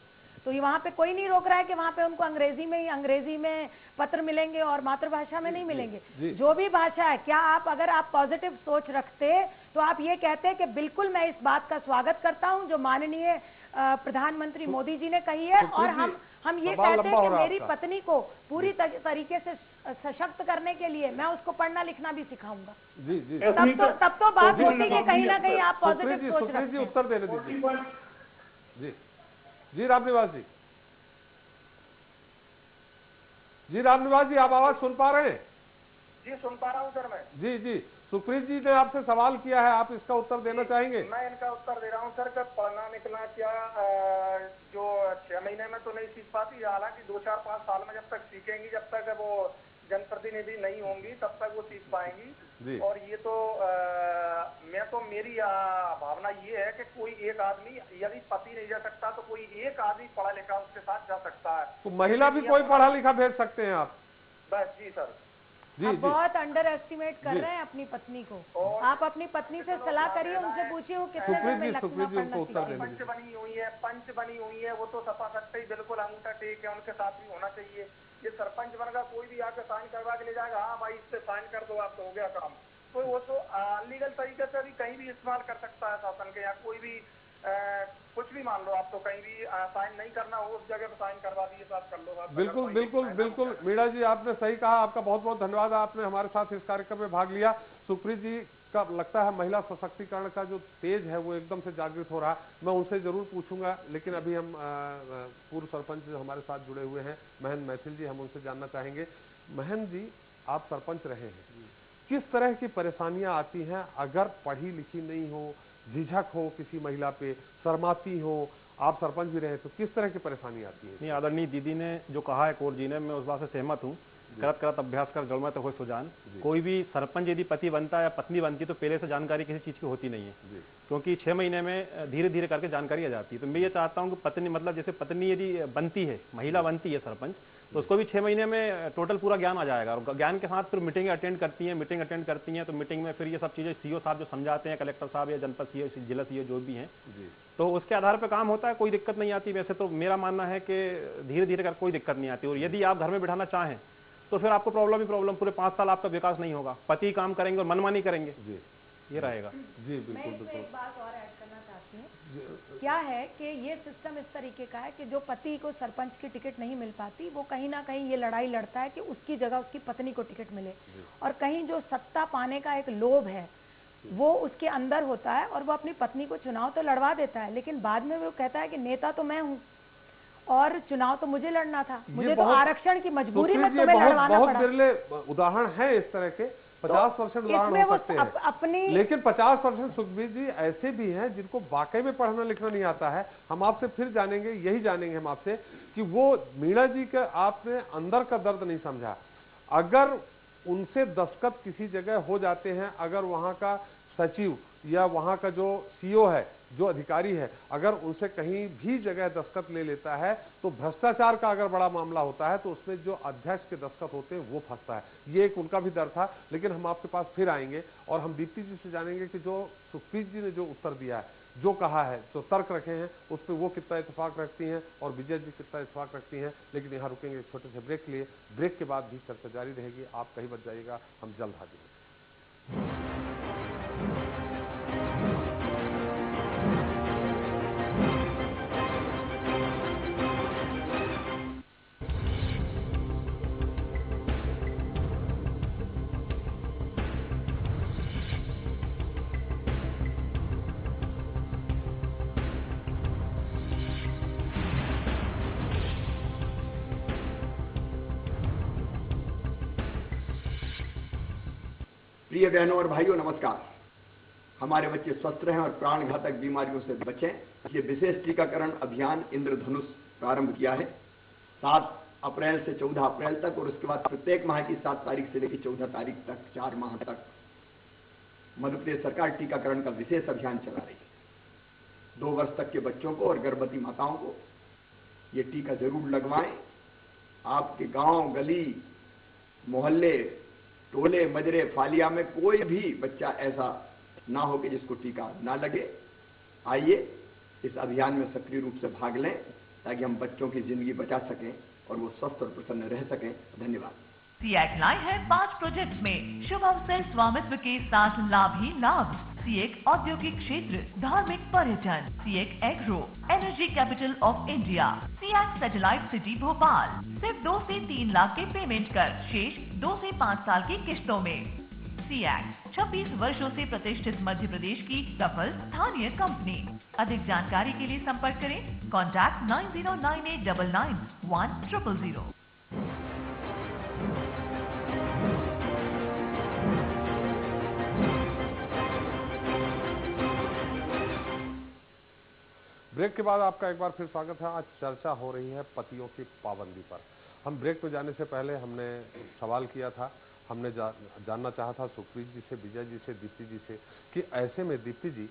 Speaker 8: तो ये वहाँ पे कोई नहीं रोक रहा है कि वहाँ पे उनको अंग्रेजी में पत्र मिलेंगे और मातृभाषा में नहीं मिलेंगे। जो भी भाषा है, क्या आप, अगर आप पॉजिटिव सोच रखते तो आप ये कहते कि बिल्कुल मैं इस बात का स्वागत करता हूँ जो माननीय प्रधानमंत्री मोदी जी ने कही है, और हम ये कहते हैं कि मेरी पत्नी को पूरी तरीके से सशक्त करने के लिए मैं उसको पढ़ना लिखना भी सिखाऊंगा।
Speaker 1: जी जी,
Speaker 8: तब तो बात होती है कहीं ना कहीं आप पॉजिटिव सोच रखते हैं।
Speaker 1: उत्तर देने दीजिए। जी जी रामनिवास जी, जी रामनिवास जी, आप आवाज सुन पा रहे हैं?
Speaker 10: जी सुन पा रहा हूँ सर मैं।
Speaker 1: जी जी, सुप्रीत जी ने आपसे सवाल किया है, आप इसका उत्तर देना चाहेंगे?
Speaker 10: मैं इनका उत्तर दे रहा हूँ सर, कि पढ़ना लिखना क्या जो 6 महीने में तो नहीं सीख पाती, हालांकि 2, 4, 5 साल में जब तक सीखेंगी, जब तक वो जनप्रतिनिधि नहीं होंगी तब तक वो सीख पाएंगी। और ये तो मेरी भावना ये है कि कोई एक आदमी, यदि पति नहीं जा सकता तो कोई एक आदमी पढ़ा लिखा उसके साथ जा सकता है।
Speaker 1: तो महिला भी कोई पढ़ा लिखा भेज सकते हैं आप?
Speaker 10: बस जी सर।
Speaker 8: आप बहुत अंडर एस्टिमेट कर रहे हैं अपनी पत्नी को। आप अपनी पत्नी से सलाह करिए, उनसे पूछिए वो कितने दिन में लखनऊ
Speaker 10: पंच बनी हुई है, वो तो सपा सकते ही बिल्कुल अंगूठा टेक है, उनके साथ भी होना चाहिए। ये सरपंच बन का कोई भी आकर साइन करवा के ले जाएगा, हाँ भाई इससे साइन कर दो आप, तो हो गया काम। तो वो तो अनलीगल तरीके से भी कहीं भी इस्तेमाल कर सकता है शासन के, या कोई भी कुछ भी मान लो आप, तो कहीं भी साइन नहीं करना हो उस जगह पर साइन करवा दिए साथ कर लो।
Speaker 1: बिल्कुल बिल्कुल बिल्कुल मीणा जी, आपने सही कहा, आपका बहुत बहुत धन्यवाद, आपने हमारे साथ इस कार्यक्रम में भाग लिया। सुप्रीत जी का लगता है महिला सशक्तिकरण का जो तेज है वो एकदम से जागृत हो रहा है, मैं उनसे जरूर पूछूंगा, लेकिन अभी हम पूर्व सरपंच जो हमारे साथ जुड़े हुए हैं महेंद्र मैथिल जी, हम उनसे जानना चाहेंगे। महेंद्र जी, आप सरपंच रहे हैं, किस तरह की परेशानियां आती हैं अगर पढ़ी लिखी नहीं हो, झिझक हो किसी महिला पे, शर्माती हो, आप सरपंच भी रहे, तो किस तरह की परेशानी आती है?
Speaker 11: नहीं, आदरणीय दीदी ने जो कहा है कौर जी ने, मैं उस बात से सहमत हूँ। करत अभ्यास कर जड़ में तो हो सुजान। कोई भी सरपंच यदि पति बनता है या पत्नी बनती है तो पहले से जानकारी किसी चीज की होती नहीं है, क्योंकि 6 महीने में धीरे धीरे करके जानकारी आ जाती है। तो मैं ये चाहता हूँ कि पत्नी, मतलब जैसे पत्नी यदि बनती है, महिला बनती है सरपंच, तो उसको भी 6 महीने में टोटल पूरा ज्ञान आ जाएगा, और ज्ञान के साथ फिर मीटिंग अटेंड करती हैं, तो मीटिंग में फिर ये सब चीजें सीओ साहब जो समझाते हैं, कलेक्टर साहब या जनपद सीओ, जिला सीओ जो भी हैं, तो उसके आधार पर काम होता है, कोई दिक्कत नहीं आती। वैसे तो मेरा मानना है कि धीरे धीरे कर कोई दिक्कत नहीं आती, और यदि आप घर में बिठाना चाहें तो फिर आपको प्रॉब्लम ही प्रॉब्लम, पूरे 5 साल आपका विकास नहीं होगा, पति काम करेंगे और मनमानी करेंगे, ये रहेगा।
Speaker 1: जी बिल्कुल बिल्कुल।
Speaker 8: एक बात और ऐड करना चाहती हूँ, क्या है कि ये सिस्टम इस तरीके का है कि जो पति को सरपंच की टिकट नहीं मिल पाती, वो कहीं ना कहीं ये लड़ाई लड़ता है कि उसकी जगह उसकी पत्नी को टिकट मिले, और कहीं जो सत्ता पाने का एक लोभ है वो उसके अंदर होता है, और वो अपनी पत्नी को चुनाव तो लड़वा देता है, लेकिन बाद में वो कहता है कि नेता तो मैं हूँ और चुनाव तो मुझे लड़ना था, मुझे तो आरक्षण की मजबूरी में तुम्हें लड़वाना पड़ा।
Speaker 1: बहुत बिरले उदाहरण है इस तरह के, 50% उदाहरण
Speaker 8: इसमें
Speaker 1: हो
Speaker 8: वो
Speaker 1: सकते हैं
Speaker 8: अपनी
Speaker 1: लेकिन 50% सुखबीर जी ऐसे भी हैं जिनको वाकई में पढ़ना लिखना नहीं आता है। हम आपसे फिर जानेंगे, यही जानेंगे हम आपसे कि वो मीणा जी का आपने अंदर का दर्द नहीं समझा। अगर उनसे दस्तखत किसी जगह हो जाते हैं, अगर वहां का सचिव या वहां का जो सीईओ है, जो अधिकारी है, अगर उनसे कहीं भी जगह दस्तखत ले लेता है तो भ्रष्टाचार का अगर बड़ा मामला होता है तो उसमें जो अध्यक्ष के दस्तखत होते हैं वो फंसता है। ये एक उनका भी डर था। लेकिन हम आपके पास फिर आएंगे और हम दीप्ति जी से जानेंगे कि जो सुखबीर जी ने जो उत्तर दिया है, जो कहा है, जो तर्क रखे हैं, उस पर वो कितना इत्तेफाक रखती हैं और विजय जी कितना इत्तेफाक रखती हैं। लेकिन यहाँ रुकेंगे एक छोटे से ब्रेक के लिए। ब्रेक के बाद भी चर्चा जारी रहेगी। आप कहीं मत जाइएगा, हम जल्द हाजिर हैं।
Speaker 12: प्रिय बहनों और भाइयों, नमस्कार। हमारे बच्चे स्वस्थ रहें और प्राण घातक बीमारियों से बचें, ये विशेष टीकाकरण अभियान इंद्रधनुष प्रारंभ किया है 7 अप्रैल से 14 अप्रैल तक, और उसके बाद प्रत्येक माह की 7 तारीख से लेकर 14 तारीख तक 4 माह तक मध्य प्रदेश सरकार टीकाकरण का विशेष अभियान चला रही है। 2 वर्ष तक के बच्चों को और गर्भवती माताओं को ये टीका जरूर लगवाएं। आपके गांव, गली, मोहल्ले, टोले, मजरे, फालिया में कोई भी बच्चा ऐसा ना हो कि जिसको टीका ना लगे। आइए इस अभियान में सक्रिय रूप से भाग लें ताकि हम बच्चों की जिंदगी बचा सकें और वो स्वस्थ और प्रसन्न रह सकें। धन्यवाद।
Speaker 13: सीएक लाई है 5 प्रोजेक्ट में शुभ अवसर स्वामित्व के साथ लाभ ही लाभ। सीएक औद्योगिक क्षेत्र, धार्मिक पर्यटन, सीएक agro, energy capital of India, सीएक सैटेलाइट सिटी भोपाल। सिर्फ 2 से 3 लाख के पेमेंट कर शेष 2 से 5 साल की किश्तों में। सीएक 26 वर्षों से प्रतिष्ठित मध्य प्रदेश की सफल स्थानीय कंपनी। अधिक जानकारी के लिए संपर्क करें कॉन्टैक्ट 9098991000।
Speaker 1: ब्रेक के बाद आपका एक बार फिर स्वागत है। आज चर्चा हो रही है पतियों की पाबंदी पर। हम ब्रेक में जाने से पहले हमने सवाल किया था, हमने जानना चाहा था सुखबीर जी से, विजय जी से, दीप्ति जी से कि ऐसे में दीप्ति जी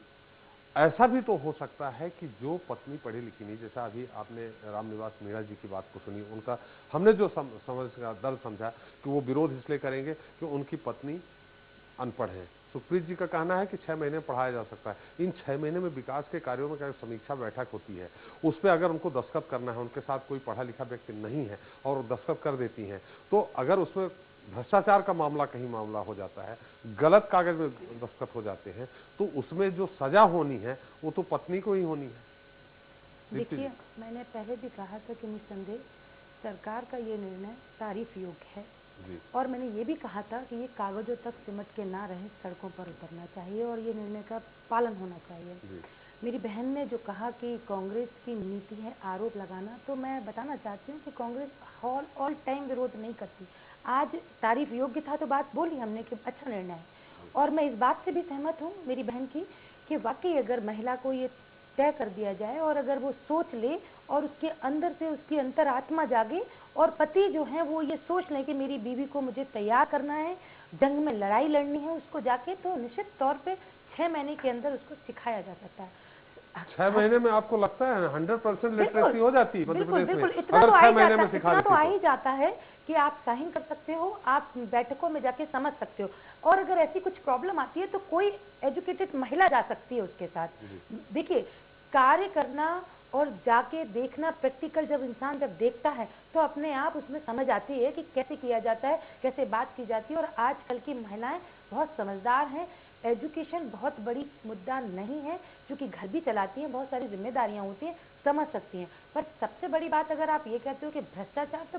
Speaker 1: ऐसा भी तो हो सकता है कि जो पत्नी पढ़ी लिखी नहीं, जैसा अभी आपने रामनिवास मीणा जी की बात को सुनी, उनका हमने जो समझ का दर्द समझा कि वो विरोध इसलिए करेंगे कि उनकी पत्नी अनपढ़ है। सुखबीर जी का कहना है कि 6 महीने पढ़ाया जा सकता है। इन 6 महीने में विकास के कार्यों में क्या समीक्षा बैठक होती है, उस पर अगर उनको दस्तखत करना है, उनके साथ कोई पढ़ा लिखा व्यक्ति नहीं है और दस्तखत कर देती हैं, तो अगर उसमें भ्रष्टाचार का मामला कहीं मामला हो जाता है, गलत कागज में दस्तखत हो जाते हैं, तो उसमें जो सजा होनी है वो तो पत्नी को ही होनी है।
Speaker 8: देखिए, मैंने पहले भी कहा था कि निस्संदेह सरकार का ये निर्णय तारीफ योग्य है और मैंने ये भी कहा था कि ये कागजों तक सिमट के ना रहे, सड़कों पर उतरना चाहिए और ये निर्णय का पालन होना चाहिए। मेरी बहन ने जो कहा कि कांग्रेस की नीति है आरोप लगाना, तो मैं बताना चाहती हूँ कि कांग्रेस ऑल टाइम विरोध नहीं करती। आज तारीफ योग्य था तो बात बोली हमने कि अच्छा निर्णय है, और मैं इस बात से भी सहमत हूँ मेरी बहन की कि वाकई अगर महिला को ये तय कर दिया जाए और अगर वो सोच ले और उसके अंदर से उसकी अंतरात्मा जागे और पति जो है वो ये सोच ले कि मेरी बीवी को मुझे तैयार करना है, जंग में लड़ाई लड़नी है उसको जाके, तो निश्चित तौर पे 6 महीने के अंदर उसको सिखाया जा सकता है।
Speaker 1: 6 महीने में आपको लगता है 100% लिटरेसी हो जाती है मध्य प्रदेश में?
Speaker 8: इतना तो आ ही जाता है कि आप साइन कर सकते हो, आप बैठकों में जाके समझ सकते हो, और अगर ऐसी कुछ प्रॉब्लम आती है तो कोई एजुकेटेड महिला जा सकती है उसके साथ। देखिए, कार्य करना और जाके देखना, प्रैक्टिकल जब इंसान जब देखता है तो अपने आप उसमें समझ आती है कि कैसे किया जाता है, कैसे बात की जाती है। और आजकल की महिलाएं बहुत समझदार हैं, एजुकेशन बहुत बड़ी मुद्दा नहीं है, क्योंकि घर भी चलाती हैं, बहुत सारी जिम्मेदारियां होती हैं, समझ सकती हैं। पर सबसे बड़ी बात अगर आप ये कहते हो कि भ्रष्टाचार तो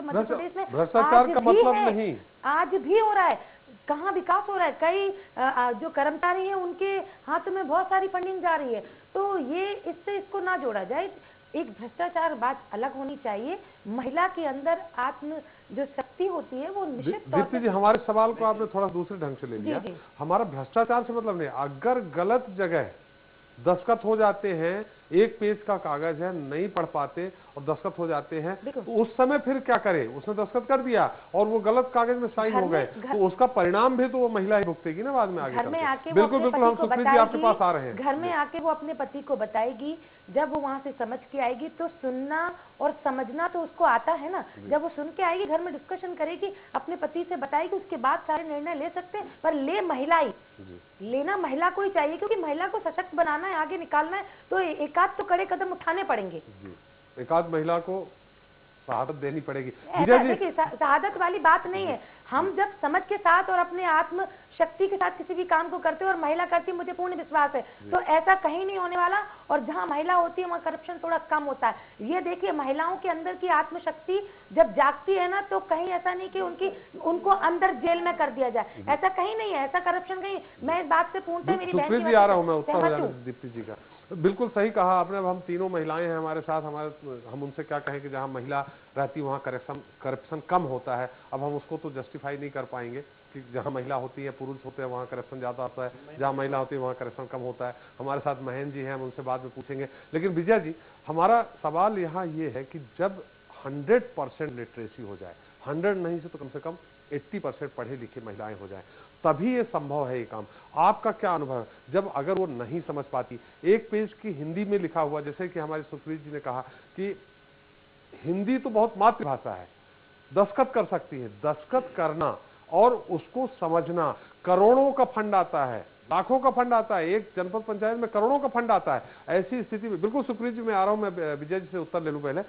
Speaker 8: मध्य प्रदेश में
Speaker 1: भ्रष्टाचार का मतलब नहीं,
Speaker 8: आज भी हो रहा है। कहाँ विकास हो रहा है? कई जो कर्मचारी हैं उनके हाथों में बहुत सारी फंडिंग जा रही है, तो ये इससे इसको ना जोड़ा जाए। एक भ्रष्टाचार बात अलग होनी चाहिए। महिला के अंदर आत्म जो शक्ति होती है वो निश्चित तौर
Speaker 1: दीप्ति जी, हमारे सवाल को आपने थोड़ा दूसरे ढंग से ले लिया। हमारा भ्रष्टाचार से मतलब नहीं, अगर गलत जगह दस्तखत हो जाते हैं, एक पेज का कागज है, नहीं पढ़ पाते और दस्तखत हो जाते हैं, तो उस समय फिर क्या करे? उसने दस्तखत कर दिया और वो गलत कागज में साइन हो गए, तो उसका परिणाम भी तो वो महिला ही भुगतेगी ना बाद में आगे।
Speaker 8: घर में आके
Speaker 1: बिल्कुल बिल्कुल, हम सुप्रीत जी आपके पास आ रहे हैं।
Speaker 8: घर में आके वो अपने पति को बताएगी, जब वो वहाँ से समझ के आएगी तो सुनना और समझना तो उसको आता है ना। जब वो सुन के आएगी, घर में डिस्कशन करेगी, अपने पति से बताएगी, उसके बाद सारे निर्णय ले सकते हैं। पर ले महिला ही, लेना महिला को ही चाहिए, क्योंकि महिला को सशक्त बनाना है, आगे निकालना है, तो एकाध तो कड़े कदम उठाने पड़ेंगे।
Speaker 1: एकाध महिला को शहादत देनी पड़ेगी।
Speaker 8: देखिए, शहादत वाली बात नहीं है। हम जब समझ के साथ और अपने आत्म शक्ति के साथ किसी भी काम को करते हैं और महिला करती है, मुझे पूर्ण विश्वास है, तो ऐसा कहीं नहीं होने वाला। और जहां महिला होती है वहां करप्शन थोड़ा कम होता है। ये देखिए, महिलाओं के अंदर की आत्मशक्ति जब जागती है ना, तो कहीं ऐसा नहीं कि उनको अंदर जेल में कर दिया जाए, ऐसा कहीं नहीं है, ऐसा करप्शन कहीं। मैं इस बात से पूर्णतः मेरी बहन
Speaker 1: की आ रहा हूं मैं उत्तर हो जाने दीप्ति जी का। बिल्कुल सही कहा आपने। अब हम तीनों महिलाएं हैं हमारे साथ, हम उनसे क्या कहें कि जहां महिला रहती है वहां करप्शन कम होता है। अब हम उसको तो जस्टिफाई नहीं कर पाएंगे कि जहां महिला होती है, पुरुष होते हैं, वहां करप्शन ज्यादा होता है, जहां महिला होती है वहां करप्शन कम होता है। हमारे साथ महेंद्र जी हैं, हम उनसे बाद में पूछेंगे। लेकिन विजय जी, हमारा सवाल यहाँ ये है कि जब 100% लिटरेसी हो जाए, 100 नहीं से तो कम से कम 80% पढ़े लिखे महिलाएं हो जाए, तभी ये संभव है ये काम। आपका क्या अनुभव है? जब अगर वो नहीं समझ पाती, एक पेज की हिंदी में लिखा हुआ, जैसे कि हमारे सुप्रीत जी ने कहा कि हिंदी तो बहुत मातृभाषा है, दस्तखत कर सकती है, दस्तखत करना और उसको समझना, करोड़ों का फंड आता है, लाखों का फंड आता है, एक जनपद पंचायत में करोड़ों का फंड आता है। ऐसी स्थिति में बिल्कुल सुप्रीत जी, मैं आ रहा हूं, मैं विजय जी से उत्तर ले लूं पहले।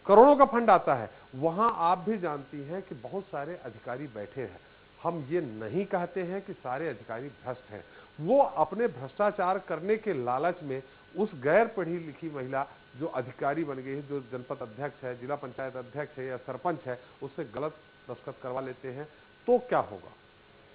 Speaker 1: करोड़ों का फंड आता है, वहां आप भी जानती हैं कि बहुत सारे अधिकारी बैठे हैं। हम ये नहीं कहते हैं कि सारे अधिकारी भ्रष्ट हैं, वो अपने भ्रष्टाचार करने के लालच में उस गैर पढ़ी लिखी महिला जो अधिकारी बन गई है, जो जनपद अध्यक्ष है, जिला पंचायत अध्यक्ष है या सरपंच है, उससे गलत दस्तखत करवा लेते हैं, तो क्या होगा?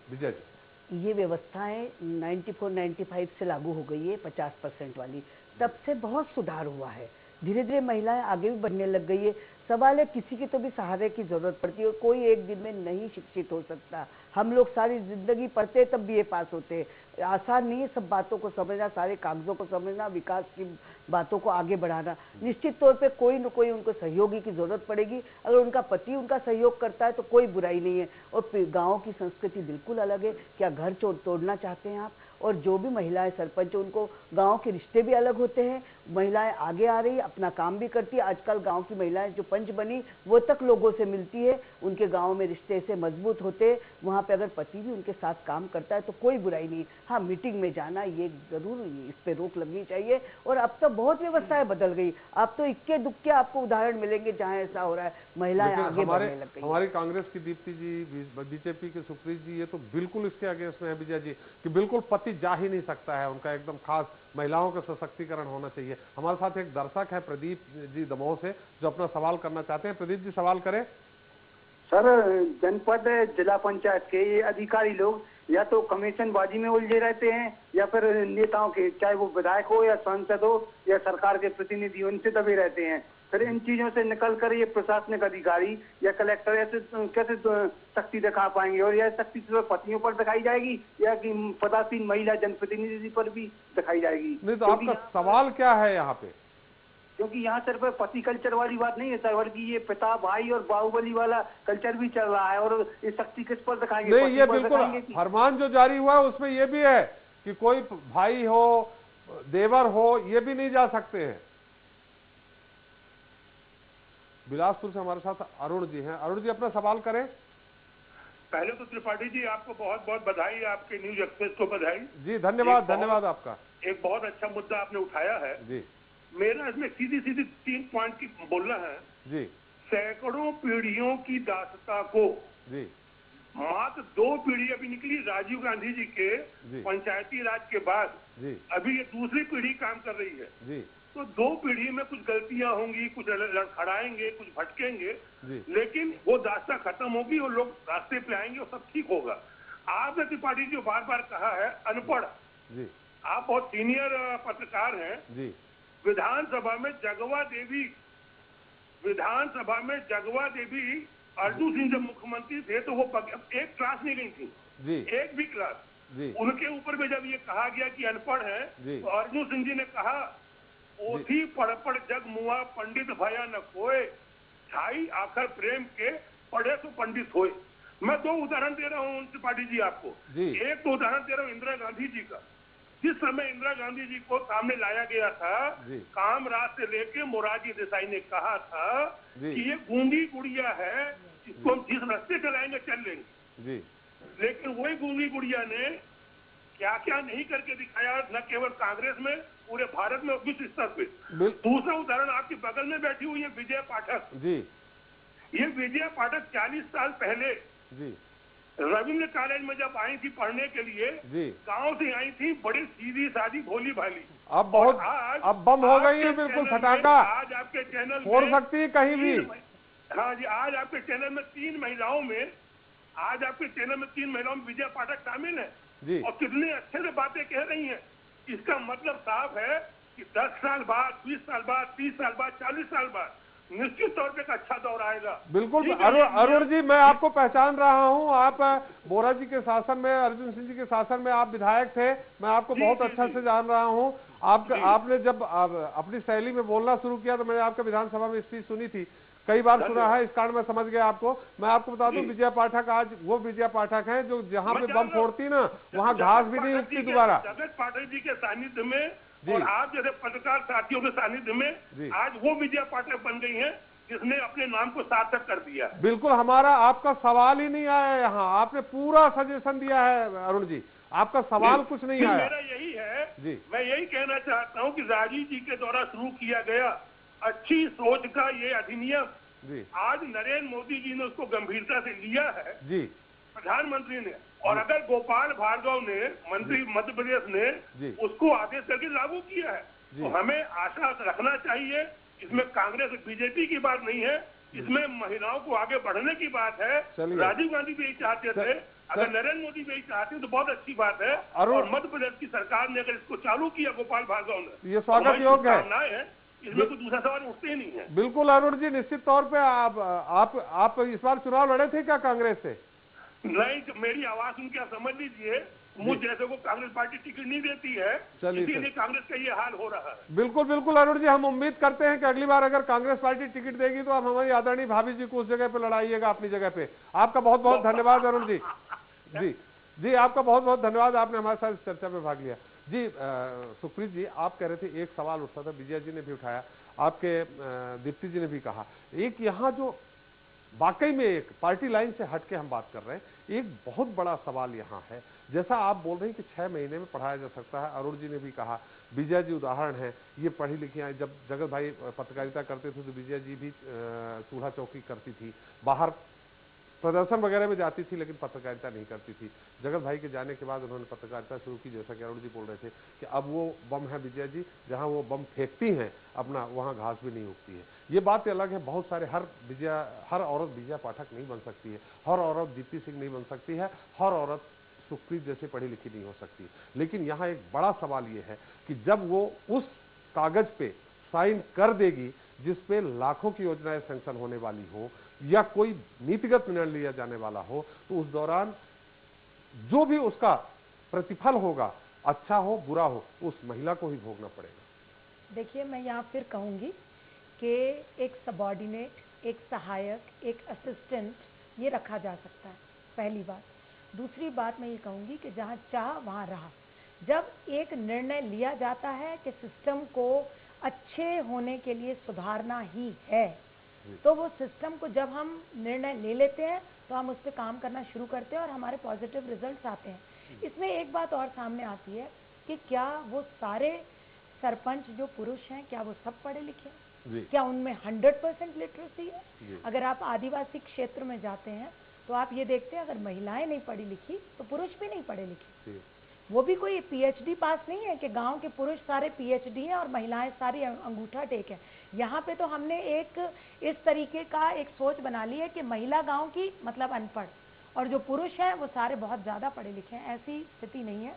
Speaker 1: विजय जी,
Speaker 9: ये व्यवस्थाएं 94-95 से लागू हो गई है, 50% वाली, तब से बहुत सुधार हुआ है। धीरे धीरे महिलाएं आगे भी बढ़ने लग गई है। सवाल है, किसी की तो भी सहारे की जरूरत पड़ती है, कोई एक दिन में नहीं शिक्षित हो सकता। हम लोग सारी जिंदगी पढ़ते तब बीए पास होते, आसान नहीं है सब बातों को समझना, सारे कागजों को समझना, विकास की बातों को आगे बढ़ाना। निश्चित तौर पे कोई न कोई उनको सहयोगी की जरूरत पड़ेगी। अगर उनका पति उनका सहयोग करता है तो कोई बुराई नहीं है। और गाँव की संस्कृति बिल्कुल अलग है। क्या घर तोड़ना चाहते हैं आप? और जो भी महिलाएं सरपंच, उनको गांव के रिश्ते भी अलग होते हैं। महिलाएं आगे आ रही, अपना काम भी करती है। आजकल गांव की महिलाएं जो पंच बनी, वो तक लोगों से मिलती है, उनके गांव में रिश्ते से मजबूत होते हैं। वहां पे अगर पति भी उनके साथ काम करता है तो कोई बुराई नहीं। हाँ, मीटिंग में जाना ये जरूर, इस पे रोक लगनी चाहिए। और अब तो बहुत व्यवस्थाएं बदल गई, अब तो इक्के दुक्के आपको उदाहरण मिलेंगे जहाँ ऐसा हो रहा है, महिलाएं आगे बढ़ने लग गई।
Speaker 1: हमारी कांग्रेस की दीप्ति जी, बीजेपी के सुप्रीत जी, ये तो बिल्कुल इसके अगेंस्ट में है विजय जी, कि बिल्कुल पति जा ही नहीं सकता है, उनका एकदम खास महिलाओं का सशक्तिकरण होना चाहिए। हमारे साथ एक दर्शक है प्रदीप जी दमोह से, जो अपना सवाल करना चाहते हैं। प्रदीप जी, सवाल करें।
Speaker 14: सर, जनपद जिला पंचायत के ये अधिकारी लोग या तो कमीशनबाजी में उलझे रहते हैं या फिर नेताओं के, चाहे वो विधायक हो या सांसद हो या सरकार के प्रतिनिधि, उनसे दबे रहते हैं। फिर इन चीजों से निकलकर ये प्रशासनिक अधिकारी या कलेक्टर ऐसे कैसे शक्ति दिखा पाएंगे? और यह शक्ति सिर्फ पतियों पर दिखाई जाएगी या कि पदासीन महिला जनप्रतिनिधि पर भी दिखाई जाएगी?
Speaker 1: नहीं तो आपका सवाल क्या है यहाँ पे?
Speaker 14: क्योंकि यहाँ सिर्फ पति कल्चर वाली बात नहीं है सर, बल्कि ये पिता भाई और बाहुबली वाला कल्चर भी चल रहा है। और ये शक्ति किस पर दिखाएंगे?
Speaker 1: नहीं, ये बिल्कुल फरमान जो जारी हुआ है उसमें ये भी है कि कोई भाई हो, देवर हो, ये भी नहीं जा सकते हैं। बिलासपुर से हमारे साथ अरुण जी हैं। अरुण जी, अपना सवाल करें।
Speaker 15: पहले तो त्रिपाठी जी आपको बहुत बहुत बधाई, आपके न्यूज एक्सप्रेस को बधाई
Speaker 1: जी। धन्यवाद, धन्यवाद आपका।
Speaker 15: एक बहुत अच्छा मुद्दा आपने उठाया है
Speaker 1: जी।
Speaker 15: मेरा इसमें सीधी 3 पॉइंट की बोलना है
Speaker 1: जी।
Speaker 15: सैकड़ों पीढ़ियों की दासता को
Speaker 1: जी
Speaker 15: मात्र 2 पीढ़ी अभी निकली राजीव गांधी जी के पंचायती राज के बाद
Speaker 1: जी,
Speaker 15: अभी ये दूसरी पीढ़ी काम कर रही है
Speaker 1: जी।
Speaker 15: तो 2 पीढ़ी में कुछ गलतियां होंगी, कुछ लड़खड़ाएंगे, कुछ भटकेंगे, लेकिन वो दास्ता खत्म होगी और लोग रास्ते पे आएंगे और सब ठीक होगा। आपने त्रिपाठी जो बार बार कहा है अनपढ़,
Speaker 1: जी,
Speaker 15: आप बहुत सीनियर पत्रकार हैं
Speaker 1: जी।
Speaker 15: विधानसभा में जगवा देवी अर्जुन सिंह जब मुख्यमंत्री थे तो वो एक क्लास नहीं गई थी
Speaker 1: जी।
Speaker 15: एक भी क्लास उनके ऊपर में जब ये कहा गया कि अनपढ़ है तो अर्जुन सिंह जी ने कहा ओथी पढ़ जग मुआ पंडित भया न कोय छाई आखिर प्रेम के पढ़े तो पंडित होए। मैं दो उदाहरण दे रहा हूँ त्रिपाठी जी आपको। एक तो उदाहरण दे रहा हूँ इंदिरा गांधी जी का। जिस समय इंदिरा गांधी जी को सामने लाया गया था, कामराज से लेके मोरारजी देसाई ने कहा था कि ये गूंगी गुड़िया है, इसको हम जिस रास्ते चलाएंगे चल लेंगे। लेकिन वही गूंगी गुड़िया ने क्या क्या नहीं करके दिखाया, न केवल कांग्रेस में, पूरे भारत में, विश्व स्तर पे। दूसरा उदाहरण आपके बगल में बैठी हुई है विजय पाठक जी। ये विजय पाठक 40 साल पहले जी रविंद्र कॉलेज में जब आई थी पढ़ने के लिए, गांव से आई थी, बड़ी सीधी सादी भोली भाली।
Speaker 1: अब बहुत अब बम हो गई है, बिल्कुल फटाका
Speaker 15: आज आपके चैनल
Speaker 1: फोड़ सकती है कहीं भी।
Speaker 15: हाँ जी, आज आपके चैनल में 3 महिलाओं में विजय पाठक शामिल है जी। और कितने अच्छे से बातें कह रही हैं। इसका मतलब साफ है कि 10 साल बाद, 20 साल बाद, 30 साल बाद, 40 साल बाद निश्चित तौर पे एक अच्छा दौर आएगा।
Speaker 1: बिल्कुल अरुण जी, मैं आपको पहचान रहा हूँ। आप बोरा जी के शासन में, अर्जुन सिंह जी के शासन में आप विधायक थे। मैं आपको बहुत अच्छा से जान रहा हूँ। आपने जब अपनी शैली में बोलना शुरू किया तो मैंने आपके विधानसभा में स्पीच सुनी थी, कई बार सुना है, इस कारण मैं समझ गया आपको। मैं आपको बता दूं, विजय पाठक आज वो विजय पाठक हैं जो जहाँ पे बम फोड़ती ना, वहाँ घास भी नहीं उगती दोबारा।
Speaker 15: जगत पाठक जी के सानिध्य में और आप जैसे पत्रकार साथियों के सानिध्य में आज वो विजय पाठक बन गई हैं जिसने अपने नाम को सार्थक कर दिया।
Speaker 1: बिल्कुल, हमारा आपका सवाल ही नहीं आया यहाँ, आपने पूरा सजेशन दिया है अरुण जी, आपका सवाल कुछ नहीं आया।
Speaker 15: मेरा यही है जी, मैं यही कहना चाहता हूँ कि राजीव जी के द्वारा शुरू किया गया अच्छी सोच का ये अधिनियम आज नरेंद्र मोदी जी ने उसको गंभीरता से लिया है जी, प्रधानमंत्री ने। और अगर गोपाल भार्गव ने, मंत्री मध्य प्रदेश ने उसको आदेश करके लागू किया है तो हमें आशा रखना चाहिए। इसमें कांग्रेस बीजेपी की बात नहीं है, इसमें महिलाओं को आगे बढ़ने की बात है। राजीव गांधी भी यही चाहते थे, अगर नरेंद्र मोदी भी यही चाहते हैं तो बहुत अच्छी बात है। और मध्य प्रदेश की सरकार ने अगर इसको चालू किया गोपाल भार्गव ने,
Speaker 1: ये स्वागत योग्य है।
Speaker 15: इसमें तो दूसरा सवाल उठते ही नहीं है।
Speaker 1: बिल्कुल अरुण जी, निश्चित तौर पे आप इस बार चुनाव लड़े थे क्या कांग्रेस से?
Speaker 15: नहीं, मेरी आवाज सुन के आप समझ लीजिए, मुझ जैसे को कांग्रेस पार्टी टिकट नहीं देती है, इसीलिए कांग्रेस का ये हाल हो रहा है।
Speaker 1: बिल्कुल बिल्कुल अरुण जी, हम उम्मीद करते हैं कि अगली बार अगर कांग्रेस पार्टी टिकट देगी तो आप हमारी आदरणीय भाभी जी को उस जगह पे लड़ाइएगा, अपनी जगह पे। आपका बहुत बहुत धन्यवाद अरुण जी। जी आपका बहुत बहुत धन्यवाद, आपने हमारे साथ इस चर्चा में भाग लिया। जी सुप्रीत जी, आप कह रहे थे एक सवाल उठा था, विजय जी ने भी उठाया, आपके दीप्ति जी ने भी कहा, एक यहाँ जो वाकई में एक पार्टी लाइन से हटके हम बात कर रहे हैं, एक बहुत बड़ा सवाल यहाँ है। जैसा आप बोल रहे हैं कि 6 महीने में पढ़ाया जा सकता है, अरुण जी ने भी कहा, विजय जी उदाहरण है, ये पढ़ी लिखी आई। जब जगत भाई पत्रकारिता करते थे तो विजय जी भी चूल्हा चौकी करती थी, बाहर प्रदर्शन वगैरह में जाती थी, लेकिन पत्रकारिता नहीं करती थी। जगत भाई के जाने के बाद उन्होंने पत्रकारिता शुरू की, जैसा कि अरुण जी बोल रहे थे कि अब वो बम है विजय जी, जहां वो बम फेंकती हैं अपना, वहां घास भी नहीं उगती है। ये बात अलग है, बहुत सारे हर औरत विजय पाठक नहीं बन सकती है, हर औरत दीप्ति सिंह नहीं बन सकती है, हर औरत सुप्रीत जैसे पढ़ी लिखी नहीं हो सकती। लेकिन यहाँ एक बड़ा सवाल ये है कि जब वो उस कागज पे साइन कर देगी जिसपे लाखों की योजनाएं सैंक्शन होने वाली हो या कोई नीतिगत निर्णय लिया जाने वाला हो, तो उस दौरान जो भी उसका प्रतिफल होगा, अच्छा हो बुरा हो, उस महिला को ही भोगना पड़ेगा।
Speaker 8: देखिए, मैं यहाँ फिर कहूंगी कि एक सबॉर्डिनेट, एक सहायक, एक असिस्टेंट ये रखा जा सकता है, पहली बात। दूसरी बात मैं ये कहूंगी कि जहाँ चाह वहाँ रहा। जब एक निर्णय लिया जाता है कि सिस्टम को अच्छे होने के लिए सुधारना ही है, तो वो सिस्टम को जब हम निर्णय ले लेते हैं तो हम उस पर काम करना शुरू करते हैं और हमारे पॉजिटिव रिजल्ट्स आते हैं। इसमें एक बात और सामने आती है कि क्या वो सारे सरपंच जो पुरुष हैं, क्या वो सब पढ़े लिखे हैं? क्या उनमें 100% लिटरेसी है? अगर आप आदिवासी क्षेत्र में जाते हैं तो आप ये देखते हैं, अगर महिलाएं नहीं पढ़ी लिखी तो पुरुष भी नहीं पढ़े लिखे। वो भी कोई पीएचडी पास नहीं है कि गांव के पुरुष सारे पीएचडी हैं और महिलाएं सारी अंगूठा टेक है। यहाँ पे तो हमने एक इस तरीके का एक सोच बना ली है कि महिला गांव की मतलब अनपढ़, और जो पुरुष हैं वो सारे बहुत ज़्यादा पढ़े लिखे हैं। ऐसी स्थिति नहीं है।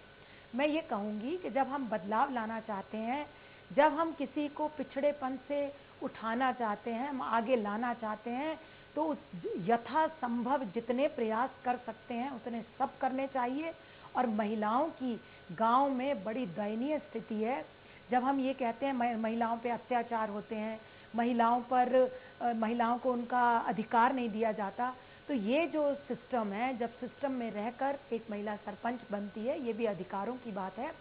Speaker 8: मैं ये कहूँगी कि जब हम बदलाव लाना चाहते हैं जब हम किसी को पिछड़ेपन से उठाना चाहते हैं, हम आगे लाना चाहते हैं, तो यथासंभव जितने प्रयास कर सकते हैं उतने सब करने चाहिए। और महिलाओं की गांव में बड़ी दयनीय स्थिति है। जब हम ये कहते हैं महिलाओं पे अत्याचार होते हैं, महिलाओं को उनका अधिकार नहीं दिया जाता, तो ये जो सिस्टम है, जब सिस्टम में रहकर एक महिला सरपंच बनती है, ये भी अधिकारों की बात है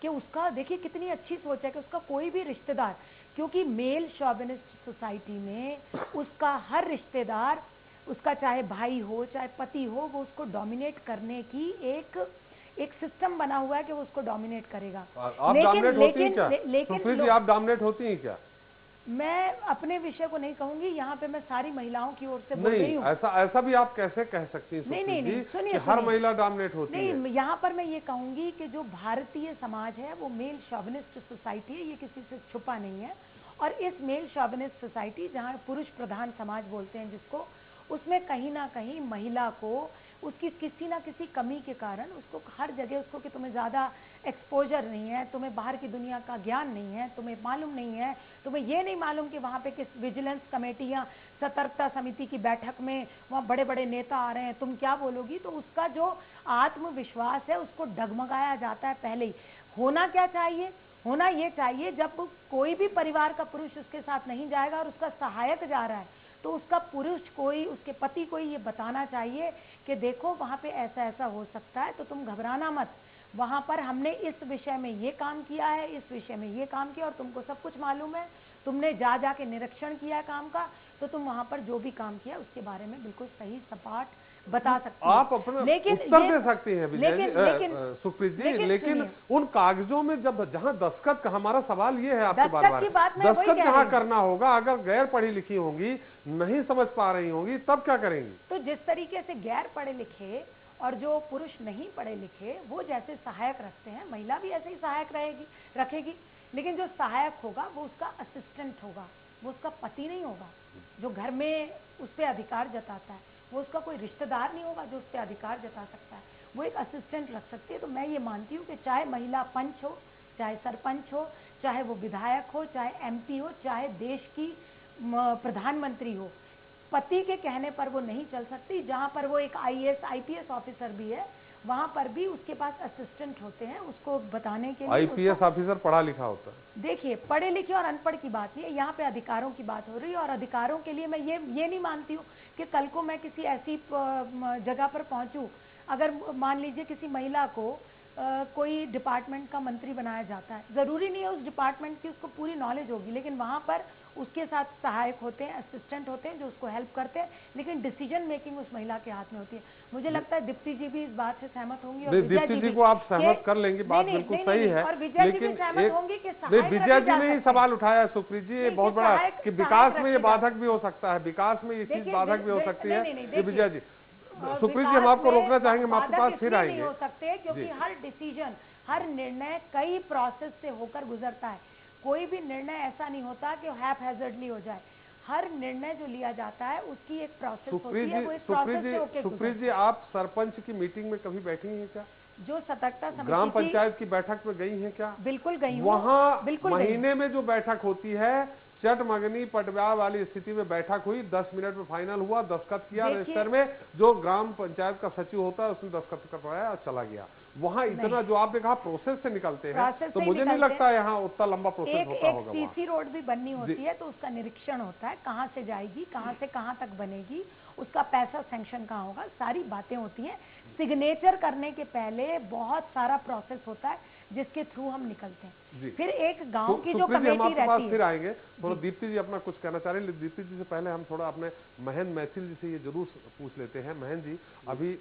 Speaker 8: कि उसका देखिए कितनी अच्छी सोच है कि उसका कोई भी रिश्तेदार, क्योंकि मेल शॉविनिस्ट सोसाइटी में उसका हर रिश्तेदार, उसका चाहे भाई हो चाहे पति हो, वो उसको डोमिनेट करने की एक सिस्टम बना हुआ है कि वो उसको डोमिनेट करेगा।
Speaker 1: आप डोमिनेट होती हैं क्या? सुप्रीत जी, आप डोमिनेट होती हैं क्या?
Speaker 8: मैं अपने विषय को नहीं कहूंगी, यहाँ पे मैं सारी महिलाओं की ओर से बोल रही हूँ।
Speaker 1: ऐसा भी आप कैसे कह सकती हैं
Speaker 8: नहीं, सुनिए,
Speaker 1: हर महिला डोमिनेट होती है?
Speaker 8: नहीं, यहाँ पर मैं ये कहूंगी कि जो भारतीय समाज है वो मेल शॉविनिस्ट सोसाइटी है, ये किसी से छुपा नहीं है। और इस मेल शॉविनिस्ट सोसाइटी, जहाँ पुरुष प्रधान समाज बोलते हैं जिसको, उसमें कहीं ना कहीं महिला को उसकी किसी ना किसी कमी के कारण उसको हर जगह उसको कि तुम्हें ज़्यादा एक्सपोजर नहीं है, तुम्हें बाहर की दुनिया का ज्ञान नहीं है, तुम्हें मालूम नहीं है, तुम्हें ये नहीं मालूम कि वहाँ पे किस विजिलेंस कमेटी या सतर्कता समिति की बैठक में वहाँ बड़े बड़े नेता आ रहे हैं, तुम क्या बोलोगी। तो उसका जो आत्मविश्वास है उसको डगमगाया जाता है पहले ही। होना क्या चाहिए? होना ये चाहिए जब कोई भी परिवार का पुरुष उसके साथ नहीं जाएगा और उसका सहायक जा रहा है, तो उसका पुरुष कोई, उसके पति कोई ये बताना चाहिए कि देखो वहाँ पे ऐसा ऐसा हो सकता है, तो तुम घबराना मत, वहाँ पर हमने इस विषय में ये काम किया है, इस विषय में ये काम किया और तुमको सब कुछ मालूम है, तुमने जा के निरीक्षण किया है काम का, तो तुम वहाँ पर जो भी काम किया उसके बारे में बिल्कुल सही सपाट बता सकती हैं।
Speaker 1: आप अपना उत्तर दे सकती हैं सुप्रीत जी, लेकिन उन कागजों में जहाँ दस्तखत का, हमारा सवाल ये है आपसे बार-बार, दस्तखत जहाँ करना होगा, अगर गैर पढ़ी लिखी होंगी, नहीं समझ पा रही होंगी, तब क्या करेंगी?
Speaker 8: तो जिस तरीके से गैर पढ़े लिखे और जो पुरुष नहीं पढ़े लिखे वो जैसे सहायक रखते हैं, महिला भी ऐसे ही सहायक रखेगी, लेकिन जो सहायक होगा वो उसका असिस्टेंट होगा, वो उसका पति नहीं होगा जो घर में उस पर अधिकार जताता है, वो उसका कोई रिश्तेदार नहीं होगा जो उस पर अधिकार जता सकता है, वो एक असिस्टेंट रख सकती है। तो मैं ये मानती हूँ कि चाहे महिला पंच हो, चाहे सरपंच हो, चाहे वो विधायक हो, चाहे एमपी हो, चाहे देश की प्रधानमंत्री हो, पति के कहने पर वो नहीं चल सकती। जहाँ पर वो एक IAS IPS ऑफिसर भी है, वहाँ पर भी उसके पास असिस्टेंट होते हैं उसको बताने के लिए।
Speaker 1: IPS ऑफिसर पढ़ा लिखा होता है?
Speaker 8: देखिए, पढ़े लिखे और अनपढ़ की बात नहीं है, यहाँ पे अधिकारों की बात हो रही है। और अधिकारों के लिए मैं ये नहीं मानती हूँ कि कल को मैं किसी ऐसी जगह पर पहुँचूँ, अगर मान लीजिए किसी महिला को कोई डिपार्टमेंट का मंत्री बनाया जाता है, ज़रूरी नहीं है उस डिपार्टमेंट की उसको पूरी नॉलेज होगी, लेकिन वहाँ पर उसके साथ सहायक होते हैं, असिस्टेंट होते हैं जो उसको हेल्प करते हैं, लेकिन डिसीजन मेकिंग उस महिला के हाथ में होती है। मुझे लगता है दीप्ति जी भी इस बात से सहमत होंगी और
Speaker 1: विजय जी को आप सहमत कर लेंगी, बात बिल्कुल सही है।
Speaker 8: और विजय जी भी सहमत होंगी कि
Speaker 1: विजय जी ने ही सवाल उठाया सुप्रीत जी, ये बहुत बड़ा कि विकास में ये बाधक भी हो सकता है, विकास में ये चीज बाधक भी हो सकती है। विजय जी, सुप्रीत जी, हम आपको रोकना चाहेंगे, हम आपके पास फिर आएंगे।
Speaker 8: हो सकते क्योंकि हर डिसीजन, हर निर्णय कई प्रोसेस से होकर गुजरता है। कोई भी निर्णय ऐसा नहीं होता कि हैज़र्डली हो जाए, हर निर्णय जो लिया जाता है उसकी एक प्रोसेस होती है, वो एक प्रोसेस से होकर।
Speaker 1: सुप्रीत जी, आप सरपंच की मीटिंग में कभी बैठी हैं क्या?
Speaker 8: जो सतर्कता समिति,
Speaker 1: ग्राम पंचायत की बैठक में गई हैं क्या?
Speaker 8: बिल्कुल गई हूं।
Speaker 1: वहाँ महीने में जो बैठक होती है, चटमगनी पटवा वाली स्थिति में बैठक हुई, 10 मिनट में फाइनल हुआ, दस्तखत किया रजिस्टर में, जो ग्राम पंचायत का सचिव होता है उसने दस्तखत करवाया और चला गया। वहाँ इतना जो आपने कहा प्रोसेस से निकलते हैं, तो मुझे नहीं लगता यहाँ उतना लंबा प्रोसेस होता होगा।
Speaker 8: सीसी रोड भी बननी होती है तो उसका निरीक्षण होता है, कहाँ से जाएगी, कहाँ से कहाँ तक बनेगी, उसका पैसा सैंक्शन कहाँ होगा, सारी बातें होती हैं। सिग्नेचर करने के पहले बहुत सारा प्रोसेस होता है जिसके थ्रू हम निकलते हैं। फिर एक गांव की जो कमेटी रहती है।
Speaker 1: फिर आएंगे, थोड़ा दीप्ति जी अपना कुछ कहना चाह रहे हैं। दीप्ति जी से पहले हम थोड़ा अपने महेंद्र मैथिल जी से ये जरूर पूछ लेते हैं। महेंद्र जी, अभी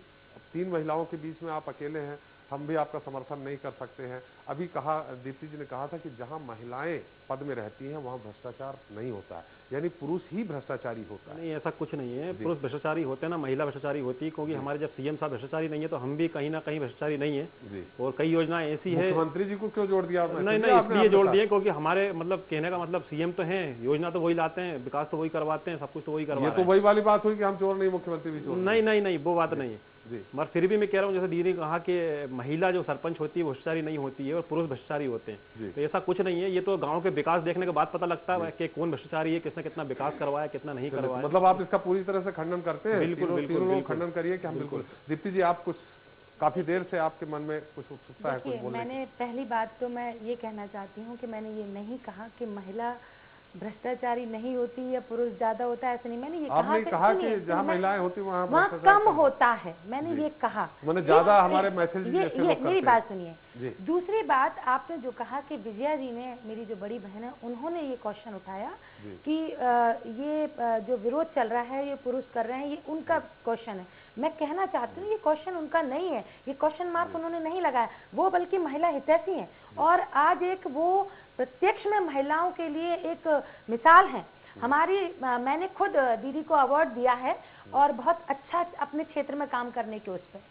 Speaker 1: 3 महिलाओं के बीच में आप अकेले हैं, हम भी आपका समर्थन नहीं कर सकते हैं। अभी कहा, दीप्ति जी ने कहा था कि जहां महिलाएं पद में रहती हैं वहां भ्रष्टाचार नहीं होता है, यानी पुरुष ही भ्रष्टाचारी होता है।
Speaker 11: नहीं, ऐसा कुछ नहीं है, पुरुष भ्रष्टाचारी होते हैं ना, महिला भ्रष्टाचारी होती है, क्योंकि हमारे जब सीएम साहब भ्रष्टाचारी नहीं है तो हम भी कहीं ना कहीं भ्रष्टाचारी नहीं है। और कई योजनाएं ऐसी है।
Speaker 1: मुख्यमंत्री जी को क्यों जोड़ दिया?
Speaker 11: नहीं, इसलिए जोड़ दिए क्योंकि हमारे मतलब कहने का मतलब सीएम तो है, योजना तो वही लाते हैं, विकास तो वही करवाते हैं, सब कुछ तो वही करवाते हैं।
Speaker 1: ये तो वही वाली बात हुई कि हम चोर नहीं, मुख्यमंत्री भी चोर।
Speaker 11: नहीं, वो बात नहीं है। मगर फिर भी मैं कह रहा हूँ, जैसे दीदी ने कहा कि महिला जो सरपंच होती है वो भ्रष्टाचारी नहीं होती है और पुरुष भ्रष्टाचारी होते हैं, तो ऐसा कुछ नहीं है। ये तो गांव के विकास देखने के बाद पता लगता है कि कौन भ्रष्टाचारी है, किसने कितना विकास करवाया, कितना नहीं करवाया।
Speaker 1: मतलब आप इसका पूरी तरह से खंडन करते हैं?
Speaker 11: बिल्कुल
Speaker 1: बिल्कुल खंडन करिए कि हम बिल्कुल। दीप्ति जी, आप कुछ काफी देर से आपके मन में कुछ उत्सुकता है कुछ बोलने की?
Speaker 8: मैंने पहली बात तो मैं ये कहना चाहती हूँ कि मैंने ये नहीं कहा कि महिला भ्रष्टाचारी नहीं होती या पुरुष ज्यादा होता है, ऐसा नहीं। मैंने ये
Speaker 1: कहा कि जहाँ महिलाएं होती वहाँ
Speaker 8: कम होता है, मैंने ये कहा।
Speaker 1: मैंने ज्यादा हमारे मैसेज
Speaker 8: मेरी बात सुनिए। दूसरी बात, आपने जो कहा कि विजया जी ने, मेरी जो बड़ी बहन है, उन्होंने ये क्वेश्चन उठाया कि ये जो विरोध चल रहा है ये पुरुष कर रहे हैं, ये उनका क्वेश्चन है। मैं कहना चाहती हूँ ये क्वेश्चन उनका नहीं है, ये क्वेश्चन मार्क उन्होंने नहीं लगाया, वो बल्कि महिला हितैषी हैं और आज एक वो प्रत्यक्ष में महिलाओं के लिए एक मिसाल है। हमारी मैंने खुद दीदी को अवार्ड दिया है और बहुत अच्छा अपने क्षेत्र में काम करने के उस पर।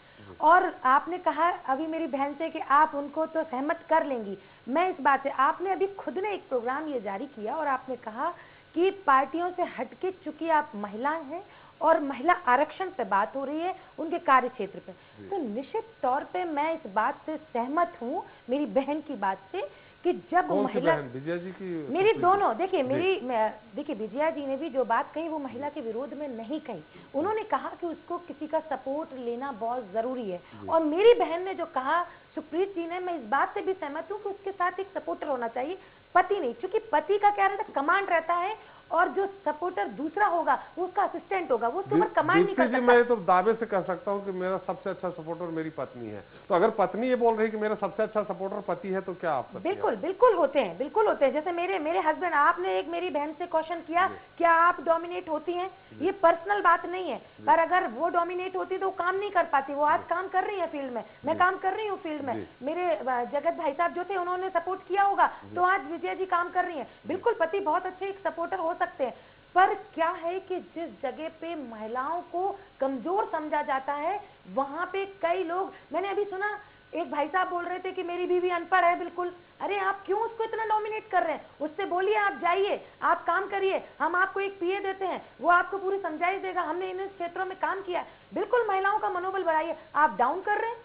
Speaker 8: और आपने कहा अभी मेरी बहन से कि आप उनको तो सहमत कर लेंगी, मैं इस बात से, आपने अभी खुद ने एक प्रोग्राम ये जारी किया और आपने कहा कि पार्टियों से हटके, चूंकि आप महिलाएं हैं और महिला आरक्षण पे बात हो रही है उनके कार्य क्षेत्र पे, तो निश्चित तौर पे मैं इस बात से सहमत हूँ, मेरी बहन की बात से, कि जब महिला,
Speaker 1: विजया जी की,
Speaker 8: मेरी दोनों, देखिए देखिए विजया जी ने भी जो बात कही वो महिला के विरोध में नहीं कही। उन्होंने कहा कि उसको किसी का सपोर्ट लेना बहुत जरूरी है, और मेरी बहन ने जो कहा, सुप्रीत जी ने, मैं इस बात से भी सहमत हूँ कि उसके साथ एक सपोर्टर होना चाहिए, पति नहीं, क्योंकि पति का क्या रहता है, कमांड रहता है, और जो सपोर्टर दूसरा होगा वो उसका असिस्टेंट होगा, वो उसके ऊपर कमांड नहीं कर सकता।
Speaker 1: मैं तो दावे से कह सकता हूँ कि मेरा सबसे अच्छा सपोर्टर मेरी पत्नी है। तो अगर पत्नी ये बोल रही है कि मेरा सबसे अच्छा सपोर्टर पति है, तो क्या आप?
Speaker 8: बिल्कुल होते हैं, बिल्कुल होते हैं। जैसे मेरे हस्बैंड, आपने एक मेरी बहन से क्वेश्चन किया, क्या आप डोमिनेट होती हैं? ये पर्सनल बात नहीं है, पर अगर वो डोमिनेट होती तो वो काम नहीं कर पाती। वो आज काम कर रही है फील्ड में, मैं काम कर रही हूँ फील्ड में, मेरे जगत भाई साहब जो थे उन्होंने सपोर्ट किया होगा, तो आज विजय जी काम कर रही है। बिल्कुल पति बहुत अच्छे एक सपोर्टर हो सकते हैं, पर क्या है कि जिस जगह पे महिलाओं को कमजोर समझा जाता है वहां पे कई लोग, मैंने अभी सुना एक भाई साहब बोल रहे थे कि मेरी बीवी अनपढ़ है। बिल्कुल, अरे आप क्यों उसको इतना डोमिनेट कर रहे हैं? उससे बोलिए आप जाइए, आप काम करिए, हम आपको एक पीए देते हैं, वो आपको पूरी समझाई देगा, हमने इन क्षेत्रों में काम किया है। बिल्कुल महिलाओं का मनोबल बढ़ाइए। आप डाउन कर रहे हैं,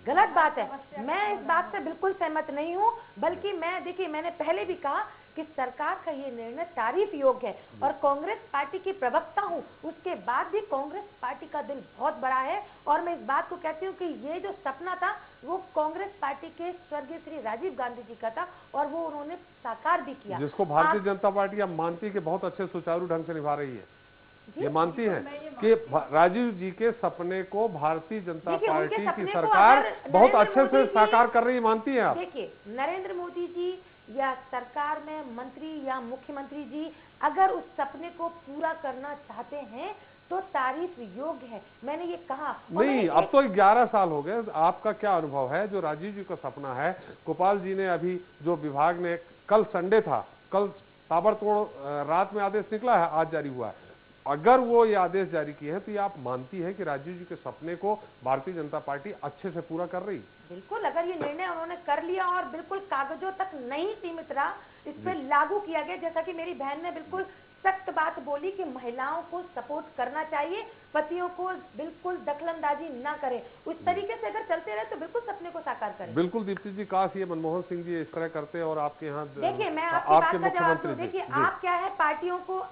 Speaker 8: गलत बात है। मैं इस बात से बिल्कुल सहमत नहीं हूँ, बल्कि मैं, देखिए मैंने पहले भी कहा कि सरकार का ये निर्णय तारीफ योग्य है, और कांग्रेस पार्टी की प्रवक्ता हूं, उसके बाद भी कांग्रेस पार्टी का दिल बहुत बड़ा है, और मैं इस बात को कहती हूं कि ये जो सपना था वो कांग्रेस पार्टी के स्वर्गीय श्री राजीव गांधी जी का था, और वो उन्होंने साकार भी किया,
Speaker 1: जिसको भारतीय जनता पार्टी अब मानती है कि बहुत अच्छे सुचारू ढंग से निभा रही है। ये मानती है कि राजीव जी के सपने को भारतीय जनता पार्टी की सरकार बहुत अच्छे से साकार कर रही है, मानती है आप?
Speaker 8: देखिए, नरेंद्र मोदी जी या सरकार में मंत्री या मुख्यमंत्री जी अगर उस सपने को पूरा करना चाहते हैं तो तारीफ योग्य है। मैंने ये कहा
Speaker 1: नहीं, अब तो 11 साल हो गए। आपका क्या अनुभव है? जो राजीव जी का सपना है, गोपाल जी ने अभी जो विभाग ने, कल संडे था, कल ताबड़तोड़ रात में आदेश निकला है, आज जारी हुआ है, अगर वो ये आदेश जारी किए हैं तो ये आप मानती है कि राजीव जी के सपने को भारतीय जनता पार्टी अच्छे से पूरा कर रही?
Speaker 8: बिल्कुल, अगर ये निर्णय उन्होंने कर लिया और बिल्कुल कागजों तक नहीं सीमित रहा, इस पर लागू किया गया, जैसा कि मेरी बहन ने बिल्कुल सख्त बात बोली कि महिलाओं को सपोर्ट करना चाहिए, पतियों को बिल्कुल दखलंदाजी ना करें, उस तरीके से अगर चलते रहे तो बिल्कुल सपने को साकार करें।
Speaker 1: बिल्कुल दीप्ति जी, काश ये मनमोहन सिंह जी इस तरह करते और आपके यहाँ,
Speaker 8: देखिए मैं आपकी बात का जवाब दूं, देखिए आप क्या है, पार्टियों को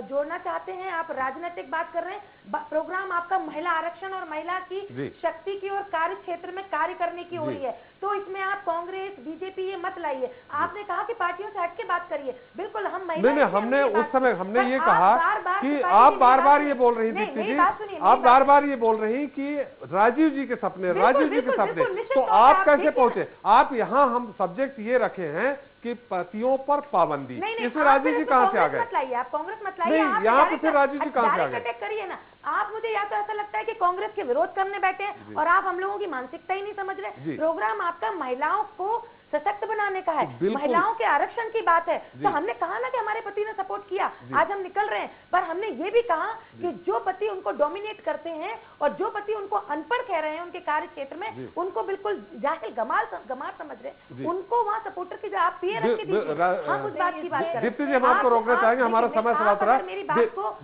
Speaker 8: जोड़ना चाहते हैं, आप राजनीतिक बात कर रहे हैं, प्रोग्राम आपका महिला आरक्षण और महिला की शक्ति की और कार्य क्षेत्र में कार्य करने की हो रही है, तो इसमें आप कांग्रेस बीजेपी ये मत लाइए। आपने कहा कि पार्टियों से हटके बात करिए, बिल्कुल हम महिला,
Speaker 1: नहीं, हमने उस समय हमने ये कहा कि आप बार बार ये बोल रही दीप्ति जी, आप बार बार ये बोल रही कि राजीव जी के सपने, राजीव जी के सपने, तो आप कैसे पहुंचे? आप यहाँ हम सब्जेक्ट ये रखे हैं कि पतियों पर पाबंदी, इसमें राजीव जी कहाँ से आ गए?
Speaker 8: आप कांग्रेस मत लाइए,
Speaker 1: यहाँ पे फिर राजीव जी कहाँ से आ गए?
Speaker 8: करिए ना आप। मुझे या तो ऐसा लगता है कि कांग्रेस के विरोध करने बैठे हैं और आप हम लोगों की मानसिकता ही नहीं समझ रहे। प्रोग्राम आपका महिलाओं को सशक्त बनाने का है, महिलाओं के आरक्षण की बात है, तो हमने कहा ना कि हमारे पति ने सपोर्ट किया, आज हम निकल रहे हैं, पर हमने ये भी कहा कि जो पति उनको डोमिनेट करते हैं और जो पति उनको अनपढ़ कह रहे हैं उनके कार्य क्षेत्र में, उनको बिल्कुल जाहिल गमार समझ रहे, उनको वहाँ सपोर्टर की आप पीए रख के दीजिए। हम उस बात की बात करें।
Speaker 1: दीप्ति जी, हम आपको रोकना चाहेंगे, हमारा समय समाप्त हो रहा है।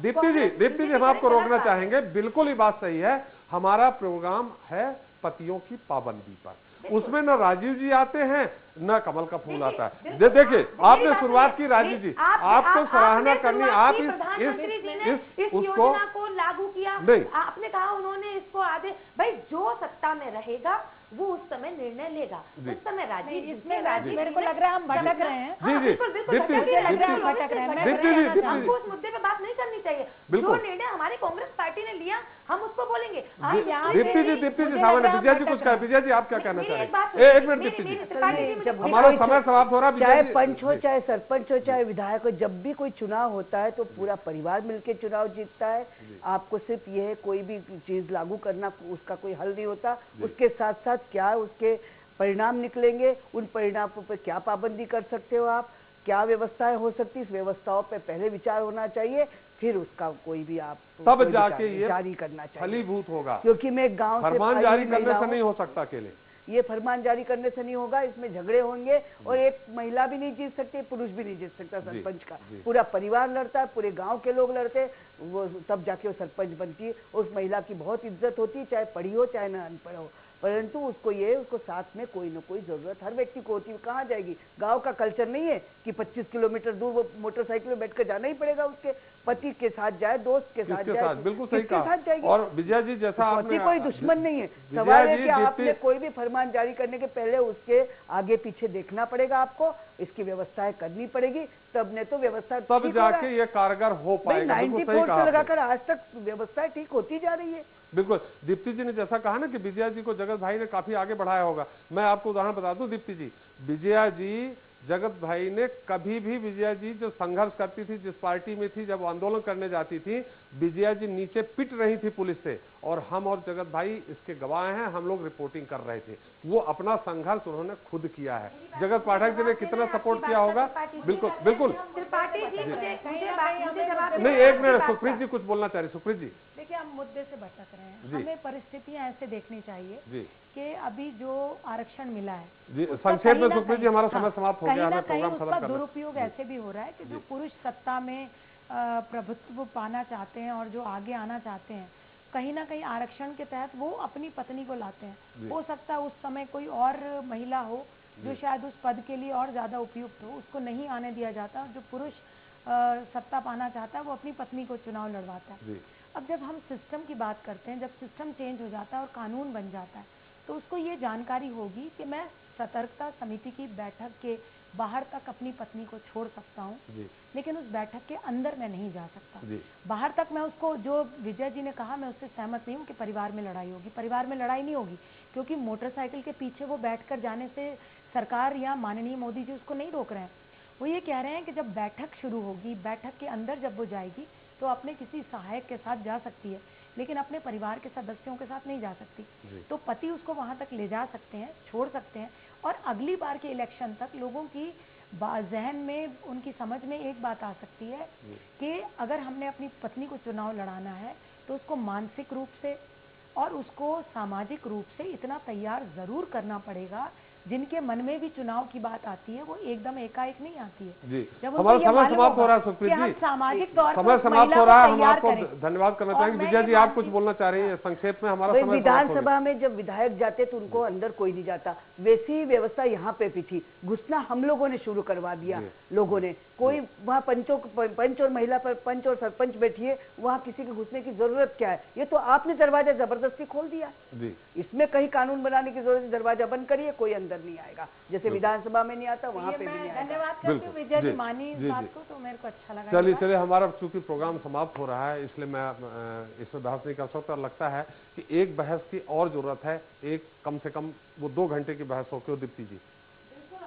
Speaker 1: दीप्ति जी हम आपको रोकना चाहेंगे, बिल्कुल ही बात सही है। हमारा प्रोग्राम है पतियों की पाबंदी पर, उसमें न राजीव जी आते हैं न कमल का फूल आता है। देखिए आपने शुरुआत की राजीव जी, आपको सराहना करनी, आप
Speaker 8: इस योजना को लागू किया, आपने कहा उन्होंने इसको आदेश, भाई जो सत्ता में रहेगा वो उस समय निर्णय लेगा, उस समय राजीव, इसमें मेरे को लग रहा है हम भटक रहे हैं। हमको उस मुद्दे पे बात नहीं करनी चाहिए, जो निर्णय हमारी कांग्रेस पार्टी ने लिया हम उसको बोलेंगे।
Speaker 1: दीप्ति जी सामने विजय जी कुछ कहा, विजय जी आप क्या कहना चाह रहे हैं? एक मिनट दीप्ति जी, हमारा समय समाप्त हो रहा है।
Speaker 9: चाहे पंच हो, चाहे सरपंच हो, चाहे विधायक हो, जब भी कोई चुनाव होता है तो पूरा परिवार मिलकर चुनाव जीतता है। आपको सिर्फ यह है कोई भी चीज लागू करना उसका कोई हल नहीं होता, उसके साथ साथ क्या उसके परिणाम निकलेंगे, उन परिणामों पर क्या पाबंदी कर सकते हो आप, क्या व्यवस्थाएं हो सकती, इस व्यवस्थाओं पे पहले विचार होना चाहिए, फिर उसका कोई भी आप
Speaker 1: तब जाके ये
Speaker 9: जारी करना चाहिए,
Speaker 1: फलीभूत होगा।
Speaker 9: क्योंकि मैं गांव से
Speaker 1: फरमान जारी करने से नहीं हो सकता अकेले,
Speaker 9: ये फरमान जारी करने से नहीं होगा, इसमें झगड़े होंगे और एक महिला भी नहीं जीत सकती, पुरुष भी नहीं जीत सकता सरपंच का, पूरा परिवार लड़ता है, पूरे गांव के लोग लड़ते हैं, वो तब जाके वो सरपंच बनती है। उस महिला की बहुत इज्जत होती है, चाहे पढ़ी हो चाहे न अनपढ़ हो, परंतु उसको साथ में कोई न कोई जरूरत हर व्यक्ति को होती है। कहाँ जाएगी? गांव का कल्चर नहीं है कि 25 किलोमीटर दूर वो मोटरसाइकिल में बैठकर जाना ही पड़ेगा, उसके पति के साथ जाए, दोस्त के साथ जाए,
Speaker 1: बिल्कुल सही कहा। और विजय जी जैसा आपने,
Speaker 9: कोई दुश्मन नहीं है, सवाल है कि आपने कोई भी फरमान जारी करने के पहले उसके आगे पीछे देखना पड़ेगा, आपको इसकी व्यवस्थाएं करनी पड़ेगी, तब ने तो व्यवस्था
Speaker 1: तब जाके ये कारगर हो पाएगा।
Speaker 9: 94 से लगाकर आज तक व्यवस्था ठीक होती जा रही है।
Speaker 1: बिल्कुल, दीप्ति जी ने जैसा कहा ना कि विजया जी को जगत भाई ने काफी आगे बढ़ाया होगा, मैं आपको उदाहरण बता दूं दीप्ति जी, विजया जी जगत भाई ने कभी भी, विजया जी जो संघर्ष करती थी, जिस पार्टी में थी, जब वो आंदोलन करने जाती थी, विजया जी नीचे पिट रही थी पुलिस से, और हम और जगत भाई इसके गवाह हैं, हम लोग रिपोर्टिंग कर रहे थे, वो अपना संघर्ष उन्होंने खुद किया है। जगत पाठक जी ने कितना सपोर्ट किया होगा। बिल्कुल बिल्कुल, नहीं एक मिनट, सुप्रीत जी कुछ बोलना चाह रही। सुप्रीत जी
Speaker 8: देखिए, हम मुद्दे से भटक रहे हैं, हमें परिस्थितियां ऐसे देखनी चाहिए कि अभी जो आरक्षण मिला है
Speaker 1: जी, संक्षेप में सुप्रीत जी, हमारा समय समाप्त हो गया है, प्रोग्राम खत्म करना।
Speaker 8: दुरुपयोग ऐसे भी हो रहा है कि जो पुरुष सत्ता में प्रभुत्व पाना चाहते हैं और जो आगे आना चाहते हैं, कहीं ना कहीं आरक्षण के तहत वो अपनी पत्नी को लाते हैं। हो सकता है उस समय कोई और महिला हो जो शायद उस पद के लिए और ज्यादा उपयुक्त हो, उसको नहीं आने दिया जाता। जो पुरुष सत्ता पाना चाहता है वो अपनी पत्नी को चुनाव लड़वाता है। अब जब हम सिस्टम की बात करते हैं, जब सिस्टम चेंज हो जाता है और कानून बन जाता है, तो उसको ये जानकारी होगी कि मैं सतर्कता समिति की बैठक के बाहर तक अपनी पत्नी को छोड़ सकता हूँ, लेकिन उस बैठक के अंदर मैं नहीं जा सकता। बाहर तक मैं उसको, जो विजय जी ने कहा, मैं उससे सहमत नहीं हूँ कि परिवार में लड़ाई होगी। परिवार में लड़ाई नहीं होगी, क्योंकि मोटरसाइकिल के पीछे वो बैठकर जाने से सरकार या माननीय मोदी जी उसको नहीं रोक रहे हैं। वो ये कह रहे हैं कि जब बैठक शुरू होगी, बैठक के अंदर जब वो जाएगी तो अपने किसी सहायक के साथ जा सकती है, लेकिन अपने परिवार के सदस्यों के साथ नहीं जा सकती। तो पति उसको वहां तक ले जा सकते हैं, छोड़ सकते हैं, और अगली बार के इलेक्शन तक लोगों की जहन में, उनकी समझ में एक बात आ सकती है कि अगर हमने अपनी पत्नी को चुनाव लड़ाना है तो उसको मानसिक रूप से और उसको सामाजिक रूप से इतना तैयार जरूर करना पड़ेगा। जिनके मन में भी चुनाव की बात आती है वो एकदम एकाएक नहीं आती है। जब
Speaker 1: हमारा समय समाप्त हो रहा है सुप्रीत जी,
Speaker 8: सामाजिक तौर पर
Speaker 1: समय समाप्त हो रहा है, हम आपको धन्यवाद करना चाहेंगे। विजय जी आप कुछ बोलना चाह रही हैं संक्षेप में, हमारा समय।
Speaker 9: विधानसभा में जब विधायक जाते तो उनको अंदर कोई नहीं जाता, वैसी व्यवस्था यहाँ पे भी थी। घुसना हम लोगों ने शुरू करवा दिया, लोगों ने। कोई वहाँ पंच और महिला पर पंच और सरपंच बैठिए, वहाँ किसी के घुसने की जरूरत क्या है? ये तो आपने दरवाजा जबरदस्ती खोल दिया। इसमें कहीं कानून बनाने की जरूरत, दरवाजा बंद करिए, कोई अंदर नहीं आएगा। जैसे विधानसभा में नहीं आता, वहाँ पे भी नहीं आएगा।
Speaker 8: धन्यवाद करती हूँ विजय जी, मानी इस बात को, तो मेरे को अच्छा लगा।
Speaker 1: चलिए हमारा चूंकि प्रोग्राम समाप्त हो रहा है, इसलिए मैं इसमें बहस नहीं कर सकता। लगता है कि एक बहस की और जरूरत है, एक कम से कम वो 2 घंटे की बहस हो। क्यों दीप्ति जी?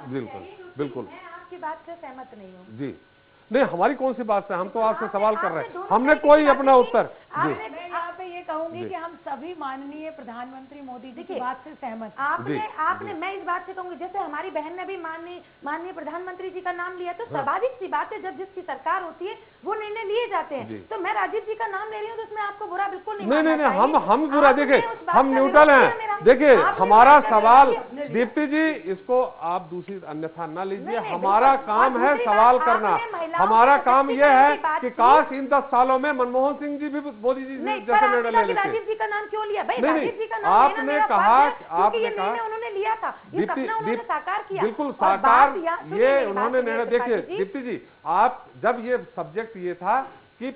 Speaker 1: बिल्कुल बिल्कुल,
Speaker 8: मैं आपकी बात से सहमत नहीं हूँ
Speaker 1: जी। नहीं, हमारी कौन सी बात है, हम तो आपसे सवाल कर रहे हैं, हमने कोई अपना उत्तर।
Speaker 8: यहाँ पे ये कहूंगी कि हम सभी माननीय प्रधानमंत्री मोदी जी की बात से सहमत। आपने मैं इस बात से कहूंगी, जैसे हमारी बहन ने भी माननीय प्रधानमंत्री जी का नाम लिया, तो स्वाभाविक सी बात है, जब जिसकी सरकार होती है वो निर्णय लिए जाते हैं। तो मैं राजीव जी का नाम ले रही हूँ, तो उसमें आपको बुरा बिल्कुल नहीं।
Speaker 1: नहीं, हम बुरा देखे, हम न्यूट्रल हैं। देखिए हमारा सवाल, दीप्ति जी इसको आप दूसरी अन्यथा ना लीजिए, हमारा काम है सवाल करना। हमारा काम यह है कि काश इन 10 सालों में मनमोहन सिंह जी भी मोदी जी जैसे निर्णय ले लेते।
Speaker 8: राजीव जी का नाम क्यों लिया भाई?
Speaker 1: नहीं,
Speaker 8: राजीव जी का नाम
Speaker 1: आपने कहा, आपने कहा
Speaker 8: उन्होंने लिया था, ये सपना उन्होंने साकार किया।
Speaker 1: बिल्कुल साकार, ये उन्होंने निर्णय। देखिए दीप्ति जी, आप जब ये सब्जेक्ट ये था कि